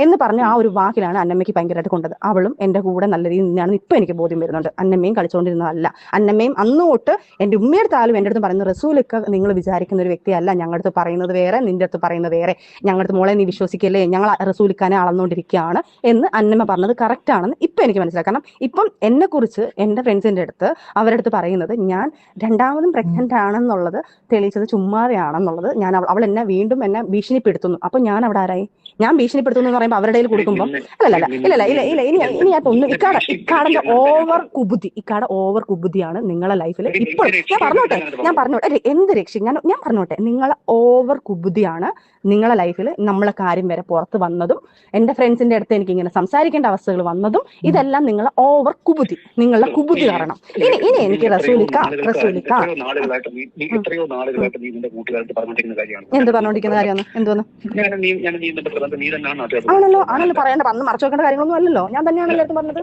എന്ന് പറഞ്ഞ ആ ഒരു വാക്കിലാണ് അന്നമ്മയ്ക്ക് ഭയങ്കരമായിട്ട് കൊണ്ടത്. അവളും എൻ്റെ കൂടെ നല്ല രീതിയിൽ നിന്നാണെന്ന് ഇപ്പം എനിക്ക് ബോധ്യം വരുന്നുണ്ട്. അന്നമ്മയും കളിച്ചുകൊണ്ടിരുന്നതല്ല. അന്നമ്മയും അന്ന് തൊട്ട് എൻ്റെ ഉമ്മയെടുത്താലും എൻ്റെ അടുത്ത് പറയുന്നത് റസൂലൊക്കെ നിങ്ങൾ വിചാരിക്കുന്ന ഒരു വ്യക്തിയല്ല, ഞങ്ങളുടെ അടുത്ത് പറയുന്നത് വേറെ, നിന്റെ അടുത്ത് പറയുന്നത് വേറെ, ഞങ്ങളുടെ അടുത്ത് മോളെ നീ വിശ്വസിക്കല്ലേ, ഞങ്ങൾ റസൂലിക്കാനെ അളന്നുകൊണ്ടിരിക്കുകയാണ് എന്ന് അന്നമ്മ പറഞ്ഞത് കറക്റ്റ് ആണെന്ന് ഇപ്പം എനിക്ക് മനസ്സിലാക്കാം. കാരണം ഇപ്പം എന്നെക്കുറിച്ച് എൻ്റെ ഫ്രണ്ട്സിൻ്റെ അടുത്ത് അവരുടെ അടുത്ത് പറയുന്നത് ഞാൻ രണ്ടാമതും പ്രഗ്നൻ്റ് ആണെന്നുള്ളത് തെളിയിച്ചത് ചുമ്മാതെയാണെന്നുള്ളത്, ഞാൻ അവൾ എന്നെ വീണ്ടും എന്നെ ഭീഷണിപ്പെടുത്തുന്നു. അപ്പൊ ഞാൻ അവിടെ ആരായി? ഞാൻ ഭീഷണിപ്പെടുത്തുന്നു എന്ന് പറയുമ്പോൾ അവരുടെ കയ്യിൽ കൊടുക്കുമ്പോൾ ഇനി ഞാൻ ഒന്ന് ഇക്കാടന്റെ ഓവർ കുബുദ്ധിയാണ് നിങ്ങളെ ലൈഫിൽ ഇപ്പോൾ. ഞാൻ പറഞ്ഞോട്ടെ എന്ത് രക്ഷ ഞാൻ പറഞ്ഞോട്ടെ, നിങ്ങളെ ഓവർ കുബുദ്ധിയാണ് നിങ്ങളെ ലൈഫിൽ നമ്മളെ കാര്യം വരെ പുറത്ത് വന്നതും എൻ്റെ ഫ്രണ്ട്സിന്റെ അടുത്ത് എനിക്ക് ഇങ്ങനെ സംസാരിക്കേണ്ട അവസ്ഥകൾ വന്നതും ഇതെല്ലാം നിങ്ങളെ ഓവർ കുബുദ്ധി, നിങ്ങളുടെ കുബുദ്ധി കാരണം. ഇനി എനിക്ക് റസൂലിക്ക എന്ത് പറഞ്ഞോണ്ടിരിക്കുന്ന കാര്യമാണ്? എന്തോന്ന് ആണല്ലോ പറയേണ്ട, അന്ന് മറച്ചു വെക്കേണ്ട കാര്യങ്ങളൊന്നും അല്ലല്ലോ, ഞാൻ തന്നെയാണല്ലോ അടുത്ത് പറഞ്ഞത്.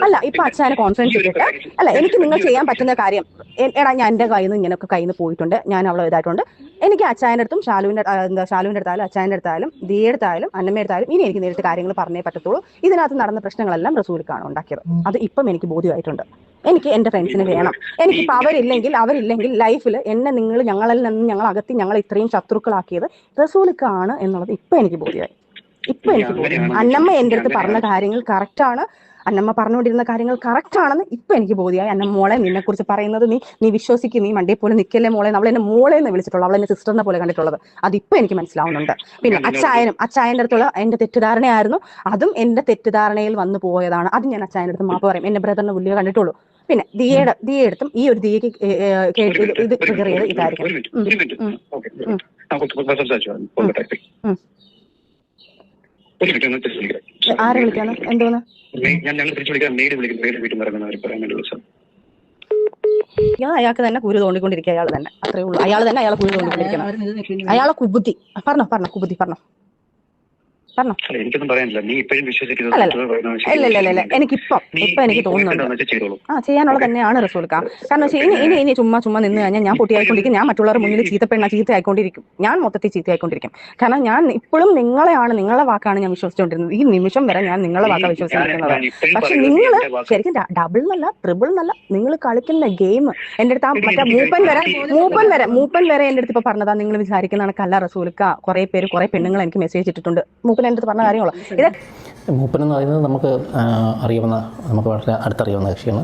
അല്ല ഇപ്പൊ അച്ഛനെ കോൺഫിഡൻസ് ഇട്ടിട്ട് അല്ല എനിക്ക് നിങ്ങൾ ചെയ്യാൻ പറ്റുന്ന കാര്യം, എടാ ഞാൻ എൻ്റെ കയ്യിൽ നിന്ന് ഇങ്ങനെയൊക്കെ കയ്യിൽ നിന്ന് പോയിട്ടുണ്ട്, ഞാൻ അവളെ ഇതായിട്ടുണ്ട്, എനിക്ക് അച്ചായൻ്റെ അടുത്തും ഷാലുവിൻ്റെ അടുത്തായാലും അച്ചായൻ്റെ അടുത്തായാലും ദിയെ അടുത്തായാലും അന്നമ്മ എടുത്തായാലും ഇനി എനിക്ക് നേരിട്ട് കാര്യങ്ങൾ പറഞ്ഞേ പറ്റത്തുള്ളൂ. ഇതിനകത്ത് നടന്ന പ്രശ്നങ്ങളെല്ലാം റസൂലിക്കാണ് ഉണ്ടാക്കിയത്. അത് ഇപ്പം എനിക്ക് ബോധ്യമായിട്ടുണ്ട്. എനിക്ക് എൻ്റെ ഫ്രണ്ട്സിന് വേണം. എനിക്കിപ്പോൾ അവരില്ലെങ്കിൽ ലൈഫിൽ എന്നെ ഞങ്ങളിൽ നിന്ന് ഞങ്ങൾ അകത്തി ഞങ്ങൾ ഇത്രയും ശത്രുക്കളാക്കിയത് റസൂലിക്കാണ് എന്നുള്ളത് ഇപ്പം എനിക്ക് ബോധ്യമായി. ഇപ്പം എനിക്ക് ബോധ്യം. അന്നമ്മ എൻ്റെ അടുത്ത് പറഞ്ഞ കാര്യങ്ങൾ കറക്റ്റാണ്, അന്നമ്മ പറഞ്ഞുകൊണ്ടിരുന്ന കാര്യങ്ങൾ കറക്റ്റ് ആണെന്ന് ഇപ്പൊ എനിക്ക് ബോധ്യമായി. അന്നമ്മ മോളെ നിന്നെ കുറിച്ച് പറയുന്നത് നീ വിശ്വസിക്കും, നീ മണ്ടേ പോലെ നിൽക്കല്ലേ മോളെ, അവൾ എന്നെ മോളെ എന്ന് വിളിച്ചിട്ടുള്ളൂ, അവൾ എന്നെ സിസ്റ്ററിനെ പോലെ കണ്ടിട്ടുള്ളത്, അതിപ്പോ എനിക്ക് മനസ്സിലാവുന്നുണ്ട്. പിന്നെ അച്ചായൻ്റെ അടുത്തുള്ള എന്റെ തെറ്റിദ്ധാരണയായിരുന്നു, അതും എന്റെ തെറ്റിദ്ധാരണയിൽ വന്നു പോയതാണ്. അത് ഞാൻ അച്ചായൻ്റെ അടുത്ത് മാപ്പ് പറയും, എന്റെ ബ്രദറിനെ വലിയ കണ്ടിട്ടുള്ളൂ. പിന്നെ ദിയെ അടുത്തും ഈ ഒരു ദിയക്ക് ഇത് ട്രിഗർ ചെയ്ത് ഇതായിരിക്കും. ആരെ വിളിക്കാന്ന് എന്തോന്ന് അയാൾക്ക് തന്നെ കുരു തോണ്ടിക്കൊണ്ടിരിക്കുക, അയാൾ തന്നെ, അത്രേ ഉള്ളൂ. അയാൾ തന്നെ അയാളെ കുരു തോണ്ടിക്കൊണ്ടിരിക്കണം. അയാളെ കുബുദ്ധി പറഞ്ഞോ കുബുദ്ധി പറഞ്ഞോ. എനിക്കൊന്നും പറയാനില്ല. നീ ഇപ്പോഴും വിശ്വസിക്കുന്നത് ഇല്ല എനിക്കിപ്പം എനിക്ക് തോന്നുന്നുണ്ട് ചെയ്യാനുള്ളത് തന്നെയാണ് റസൂൽക്ക. കാരണം ഇനി ചുമ്മാ നിന്ന് കഴിഞ്ഞാൽ ഞാൻ പൊട്ടിയായിക്കൊണ്ടിരിക്കും, ഞാൻ മറ്റുള്ളവരുടെ മുന്നിൽ ചീത്തയായിക്കൊണ്ടിരിക്കും, ഞാൻ മൊത്തത്തിൽ ചീത്തയായിക്കൊണ്ടിരിക്കും. കാരണം ഞാൻ ഇപ്പോഴും നിങ്ങളെ വാക്കാണ് ഞാൻ വിശ്വസിച്ചുകൊണ്ടിരുന്നത്. ഈ നിമിഷം വരെ ഞാൻ നിങ്ങളെ വാക്കാണ് വിശ്വസിച്ചിരിക്കുന്നത്. പക്ഷെ നിങ്ങൾ ശരിക്കും ഡബിൾ എന്നല്ല ട്രിപ്പിൾ എന്നല്ല നിങ്ങൾ കളിക്കുന്ന ഗെയിം എൻ്റെ അടുത്ത് മറ്റേ മൂപ്പൻ വരെ എൻ്റെ അടുത്ത് ഇപ്പൊ പറഞ്ഞതാ, നിങ്ങൾ വിചാരിക്കുന്ന കണക്കല്ല റസൂൽക്ക. കുറെ പെണ്ണുങ്ങൾ എനിക്ക് മെസ്സേജ് ഇട്ടിട്ടുണ്ട് മൂപ്പൻ എൻ്റെ അടുത്ത് പറഞ്ഞ കാര്യങ്ങളോ. മൂപ്പൻ എന്ന് പറയുന്നത് നമുക്ക് വളരെ അടുത്തറിയാവുന്ന കക്ഷിയാണ്.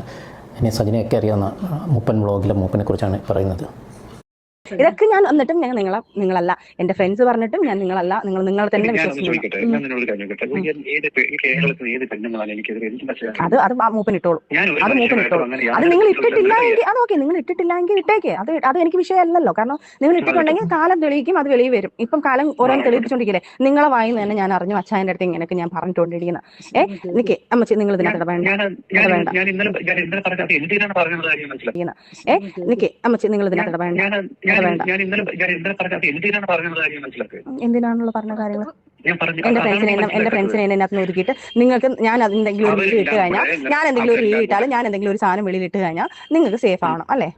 എന്നെ സജിനെയൊക്കെ അറിയാവുന്ന മൂപ്പൻ വ്ളോഗിലെ മൂപ്പനെ കുറിച്ചാണ് പറയുന്നത്. ഇതൊക്കെ ഞാൻ എന്നിട്ടും നിങ്ങളല്ല എന്റെ ഫ്രണ്ട്സ് പറഞ്ഞിട്ടും ഞാൻ നിങ്ങളല്ല, നിങ്ങൾ തന്നെ വിശ്വസിക്കുന്നു. അത് മൂപ്പൻ ഇട്ടോളൂ, അത് നിങ്ങൾ ഇട്ടിട്ടില്ലെങ്കിൽ അത് ഓക്കെ, നിങ്ങൾ ഇട്ടിട്ടില്ലെങ്കിൽ ഇട്ടേക്ക്, അത് എനിക്ക് വിഷയമല്ലല്ലോ. കാരണം നിങ്ങൾ ഇട്ടിട്ടുണ്ടെങ്കിൽ കാലം തെളിയിക്കും, അത് വെളിയിൽ വരും. ഇപ്പം കാലം ഓരോന്ന് തെളിയിപ്പിച്ചോണ്ടിരിക്കില്ലേ. നിങ്ങളെ വായിന്ന് തന്നെ ഞാൻ അറിഞ്ഞു അച്ചായൻ്റെ അടുത്ത് ഇങ്ങനെയൊക്കെ ഞാൻ പറഞ്ഞുകൊണ്ടിരിക്കുന്നത്. എനിക്ക് അമ്മച്ചി നിങ്ങൾ ഇതിനകത്ത് വേണ്ട എനിക്ക് അമ്മച്ചി നിങ്ങൾ ഇതിനകത്ത് വേണ്ട എന്തിനാണുള്ള പറഞ്ഞ കാര്യങ്ങൾ എന്റെ ഫ്രണ്ട്സിനെ ഇതിനകത്ത് ഒതുക്കിയിട്ട് നിങ്ങൾക്ക് ഞാൻ എന്തെങ്കിലും ഒരു വീഡിയോ ഇട്ട് കഴിഞ്ഞാൽ, ഞാൻ എന്തെങ്കിലും ഒരു വീഡിയോ ഇട്ടാലും ഞാൻ എന്തെങ്കിലും ഒരു സാധനം വെളിയിൽ ഇട്ട് കഴിഞ്ഞാൽ നിങ്ങൾക്ക് സേഫ് ആവണം അല്ലേ?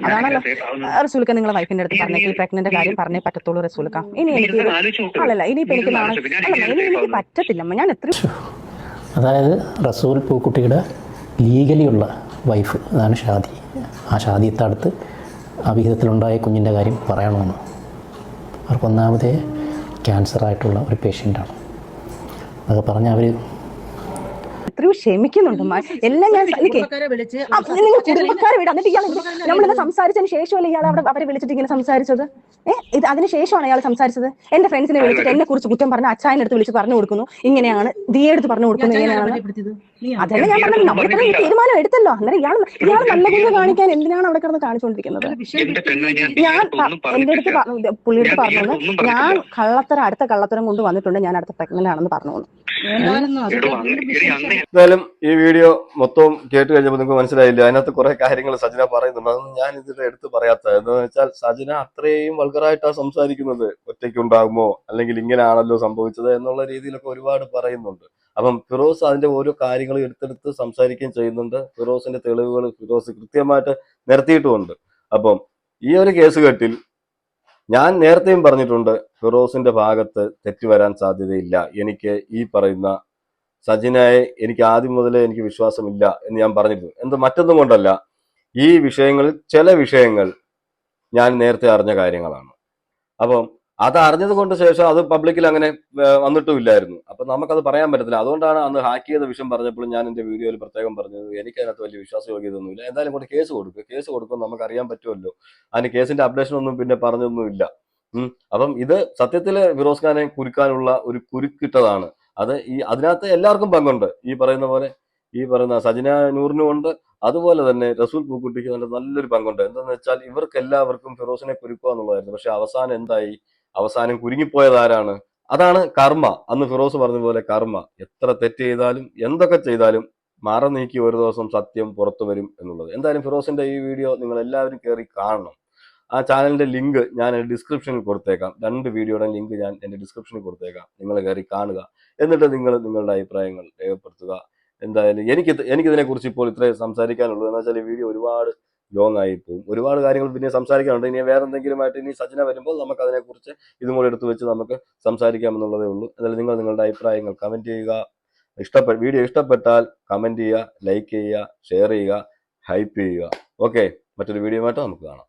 അതാണല്ലോ റസൂൽക്ക നിങ്ങളെ വൈഫിന്റെ അടുത്ത് പറഞ്ഞെങ്കിൽ പ്രഗ്നന്റ് കാര്യം പറഞ്ഞേ പറ്റത്തുള്ളൂ റസൂൽക്ക. ഇനി എനിക്ക് ഇനിയിപ്പോ എനിക്ക് പറ്റത്തില്ല. ഞാൻ എത്ര അതായത് റസൂൽ പൂക്കുട്ടിയുടെ ലീഗലിയുള്ള വൈഫ്, അതാണ് ഷാദി. ആ ഷാദിയത്തെ അടുത്ത് ആ വിഹിതത്തിലുണ്ടായ കുഞ്ഞിൻ്റെ കാര്യം പറയണമെന്ന്. അവർക്ക് ഒന്നാമതേ ക്യാൻസറായിട്ടുള്ള ഒരു പേഷ്യൻ്റാണ്. അതൊക്കെ പറഞ്ഞാൽ അവർ എത്രയോ ക്ഷമിക്കുന്നുണ്ട്. എല്ലാം ഞാൻ നിങ്ങൾ കുടുംബക്കാരെ വിടാം. എന്നിട്ട് ഇയാൾ നമ്മളിന്ന് സംസാരിച്ചതിന് ശേഷമല്ലേ ഇയാൾ അവരെ വിളിച്ചിട്ട് ഇങ്ങനെ സംസാരിച്ചത്? ഇത് അതിന് ശേഷമാണ് അയാൾ സംസാരിച്ചത്. എന്റെ ഫ്രണ്ട്സിനെ വിളിച്ചിട്ട് എന്നെ കുറിച്ച് കുറ്റം പറഞ്ഞ അച്ചായൻ്റെ അടുത്ത് വിളിച്ച് പറഞ്ഞു കൊടുക്കുന്നു, ഇങ്ങനെയാണ് ദിയെ അടുത്ത് പറഞ്ഞു കൊടുക്കുന്നു, ഇങ്ങനെയാണ്. അതല്ലേ ഞാൻ പറഞ്ഞത്, നമ്മളിത്ര തീരുമാനം എടുത്തല്ലോ. അന്നേരം ഇയാൾ നല്ല കുഞ്ഞ് കാണിക്കാൻ എന്തിനാണ് അവിടെ കിടന്ന് കാണിച്ചുകൊണ്ടിരിക്കുന്നത്? ഞാൻ എന്റെ അടുത്ത് പുള്ളിയുടെ പറഞ്ഞു, ഞാൻ അടുത്ത കള്ളത്തരം കൊണ്ട് വന്നിട്ടുണ്ട്, ഞാൻ അടുത്ത പ്രഗ്നന്റ് ആണെന്ന് പറഞ്ഞു. എന്തായാലും ഈ വീഡിയോ മൊത്തവും കേട്ട് കഴിഞ്ഞപ്പോൾ നിങ്ങൾക്ക് മനസ്സിലായില്ല, അതിനകത്ത് കുറെ കാര്യങ്ങൾ സജിന പറയുന്നുണ്ട്. അതൊന്നും ഞാൻ ഇതിൽ എടുത്ത് പറയാത്തത് എന്താണെന്ന് വെച്ചാൽ, സജിന അത്രയും വൾഗറായിട്ടാണ് സംസാരിക്കുന്നത്. ഒറ്റയ്ക്കുണ്ടാകുമോ അല്ലെങ്കിൽ ഇങ്ങനെയാണല്ലോ സംഭവിച്ചത് എന്നുള്ള രീതിയിലൊക്കെ ഒരുപാട് പറയുന്നുണ്ട്. അപ്പം ഫിറോസ് അതിന്റെ ഓരോ കാര്യങ്ങൾ എടുത്തെടുത്ത് സംസാരിക്കുകയും ചെയ്യുന്നുണ്ട്. ഫിറോസിന്റെ തെളിവുകൾ ഫിറോസ് കൃത്യമായിട്ട് നിരത്തിയിട്ടുമുണ്ട്. അപ്പം ഈ ഒരു കേസ് കെട്ടിൽ ഞാൻ നേരത്തെയും പറഞ്ഞിട്ടുണ്ട്, ഫിറോസിന്റെ ഭാഗത്ത് തെറ്റ് വരാൻ സാധ്യതയില്ല. എനിക്ക് ഈ പറയുന്ന സജിനയെ എനിക്ക് ആദ്യം മുതലേ എനിക്ക് വിശ്വാസമില്ല എന്ന് ഞാൻ പറഞ്ഞിരുന്നു. മറ്റൊന്നും കൊണ്ടല്ല, ഈ വിഷയങ്ങളിൽ ചില വിഷയങ്ങൾ ഞാൻ നേരത്തെ അറിഞ്ഞ കാര്യങ്ങളാണ്. അപ്പം അത് അറിഞ്ഞത് കൊണ്ട് ശേഷം അത് പബ്ലിക്കിൽ അങ്ങനെ വന്നിട്ടുമില്ലായിരുന്നു. അപ്പൊ നമുക്കത് പറയാൻ പറ്റത്തില്ല. അതുകൊണ്ടാണ് അന്ന് ഹാക്ക് ചെയ്ത വിഷയം പറഞ്ഞപ്പോഴും ഞാൻ എന്റെ വീഡിയോയിൽ പ്രത്യേകം പറഞ്ഞത് എനിക്ക് അതിനകത്ത് വലിയ വിശ്വാസയോഗ്യതൊന്നുമില്ല. എന്തായാലും കൊണ്ട് കേസ് കൊടുക്കും നമുക്ക് അറിയാൻ പറ്റുമല്ലോ. അതിന് കേസിന്റെ അപ്ഡേഷൻ ഒന്നും പിന്നെ പറഞ്ഞൊന്നുമില്ല. അപ്പം ഇത് സത്യത്തില് ഫിറോസ് ഖാനെ കുരുക്കാനുള്ള ഒരു കുരുക്കിട്ടതാണ്. അത് അതിനകത്ത് എല്ലാവർക്കും പങ്കുണ്ട്. ഈ പറയുന്ന സജിന നൂറിനും ഉണ്ട്, അതുപോലെ തന്നെ റസൂൽ പൂക്കുട്ടിക്ക് നല്ലൊരു പങ്കുണ്ട്. എന്താണെന്ന് വെച്ചാൽ ഇവർക്ക് എല്ലാവർക്കും ഫിറോസിനെ കുരുക്കുക എന്നുള്ളതായിരുന്നു. പക്ഷെ അവസാനം എന്തായി? അവസാനം കുരുങ്ങിപ്പോയത് ആരാണ്? അതാണ് കർമ്മ. അന്ന് ഫിറോസ് പറഞ്ഞ പോലെ കർമ്മ എത്ര തെറ്റ് ചെയ്താലും എന്തൊക്കെ ചെയ്താലും മറ നീക്കി ഒരു ദിവസം സത്യം പുറത്തു വരും എന്നുള്ളത്. എന്തായാലും ഫിറോസിന്റെ ഈ വീഡിയോ നിങ്ങൾ എല്ലാവരും കയറി കാണണം. ആ ചാനലിന്റെ ലിങ്ക് ഞാൻ ഡിസ്ക്രിപ്ഷനിൽ കൊടുത്തേക്കാം. 2 വീഡിയോയുടെ ലിങ്ക് ഞാൻ എന്റെ ഡിസ്ക്രിപ്ഷനിൽ കൊടുത്തേക്കാം. നിങ്ങൾ കയറി കാണുക. എന്നിട്ട് നിങ്ങൾ നിങ്ങളുടെ അഭിപ്രായങ്ങൾ രേഖപ്പെടുത്തുക. എന്തായാലും എനിക്കിതിനെ കുറിച്ച് ഇപ്പോൾ ഇത്രയും സംസാരിക്കാനുള്ളൂ. എന്ന് വെച്ചാൽ ഈ വീഡിയോ ഒരുപാട് ലോങ് ആയി പോകും. ഒരുപാട് കാര്യങ്ങൾ പിന്നെ സംസാരിക്കാനുണ്ട്. ഇനി വേറെ എന്തെങ്കിലുമായിട്ട് ഇനി സജിന വരുമ്പോൾ നമുക്ക് അതിനെക്കുറിച്ച് ഇതും കൂടെ എടുത്തു വെച്ച് നമുക്ക് സംസാരിക്കാമെന്നുള്ളതേ ഉള്ളൂ. എന്തായാലും നിങ്ങൾ നിങ്ങളുടെ അഭിപ്രായങ്ങൾ കമന്റ് ചെയ്യുക. വീഡിയോ ഇഷ്ടപ്പെട്ടാൽ കമന്റ് ചെയ്യുക, ലൈക്ക് ചെയ്യുക, ഷെയർ ചെയ്യുക, ഹൈപ്പ് ചെയ്യുക. ഓക്കെ, മറ്റൊരു വീഡിയോയുമായിട്ട് നമുക്ക് കാണാം.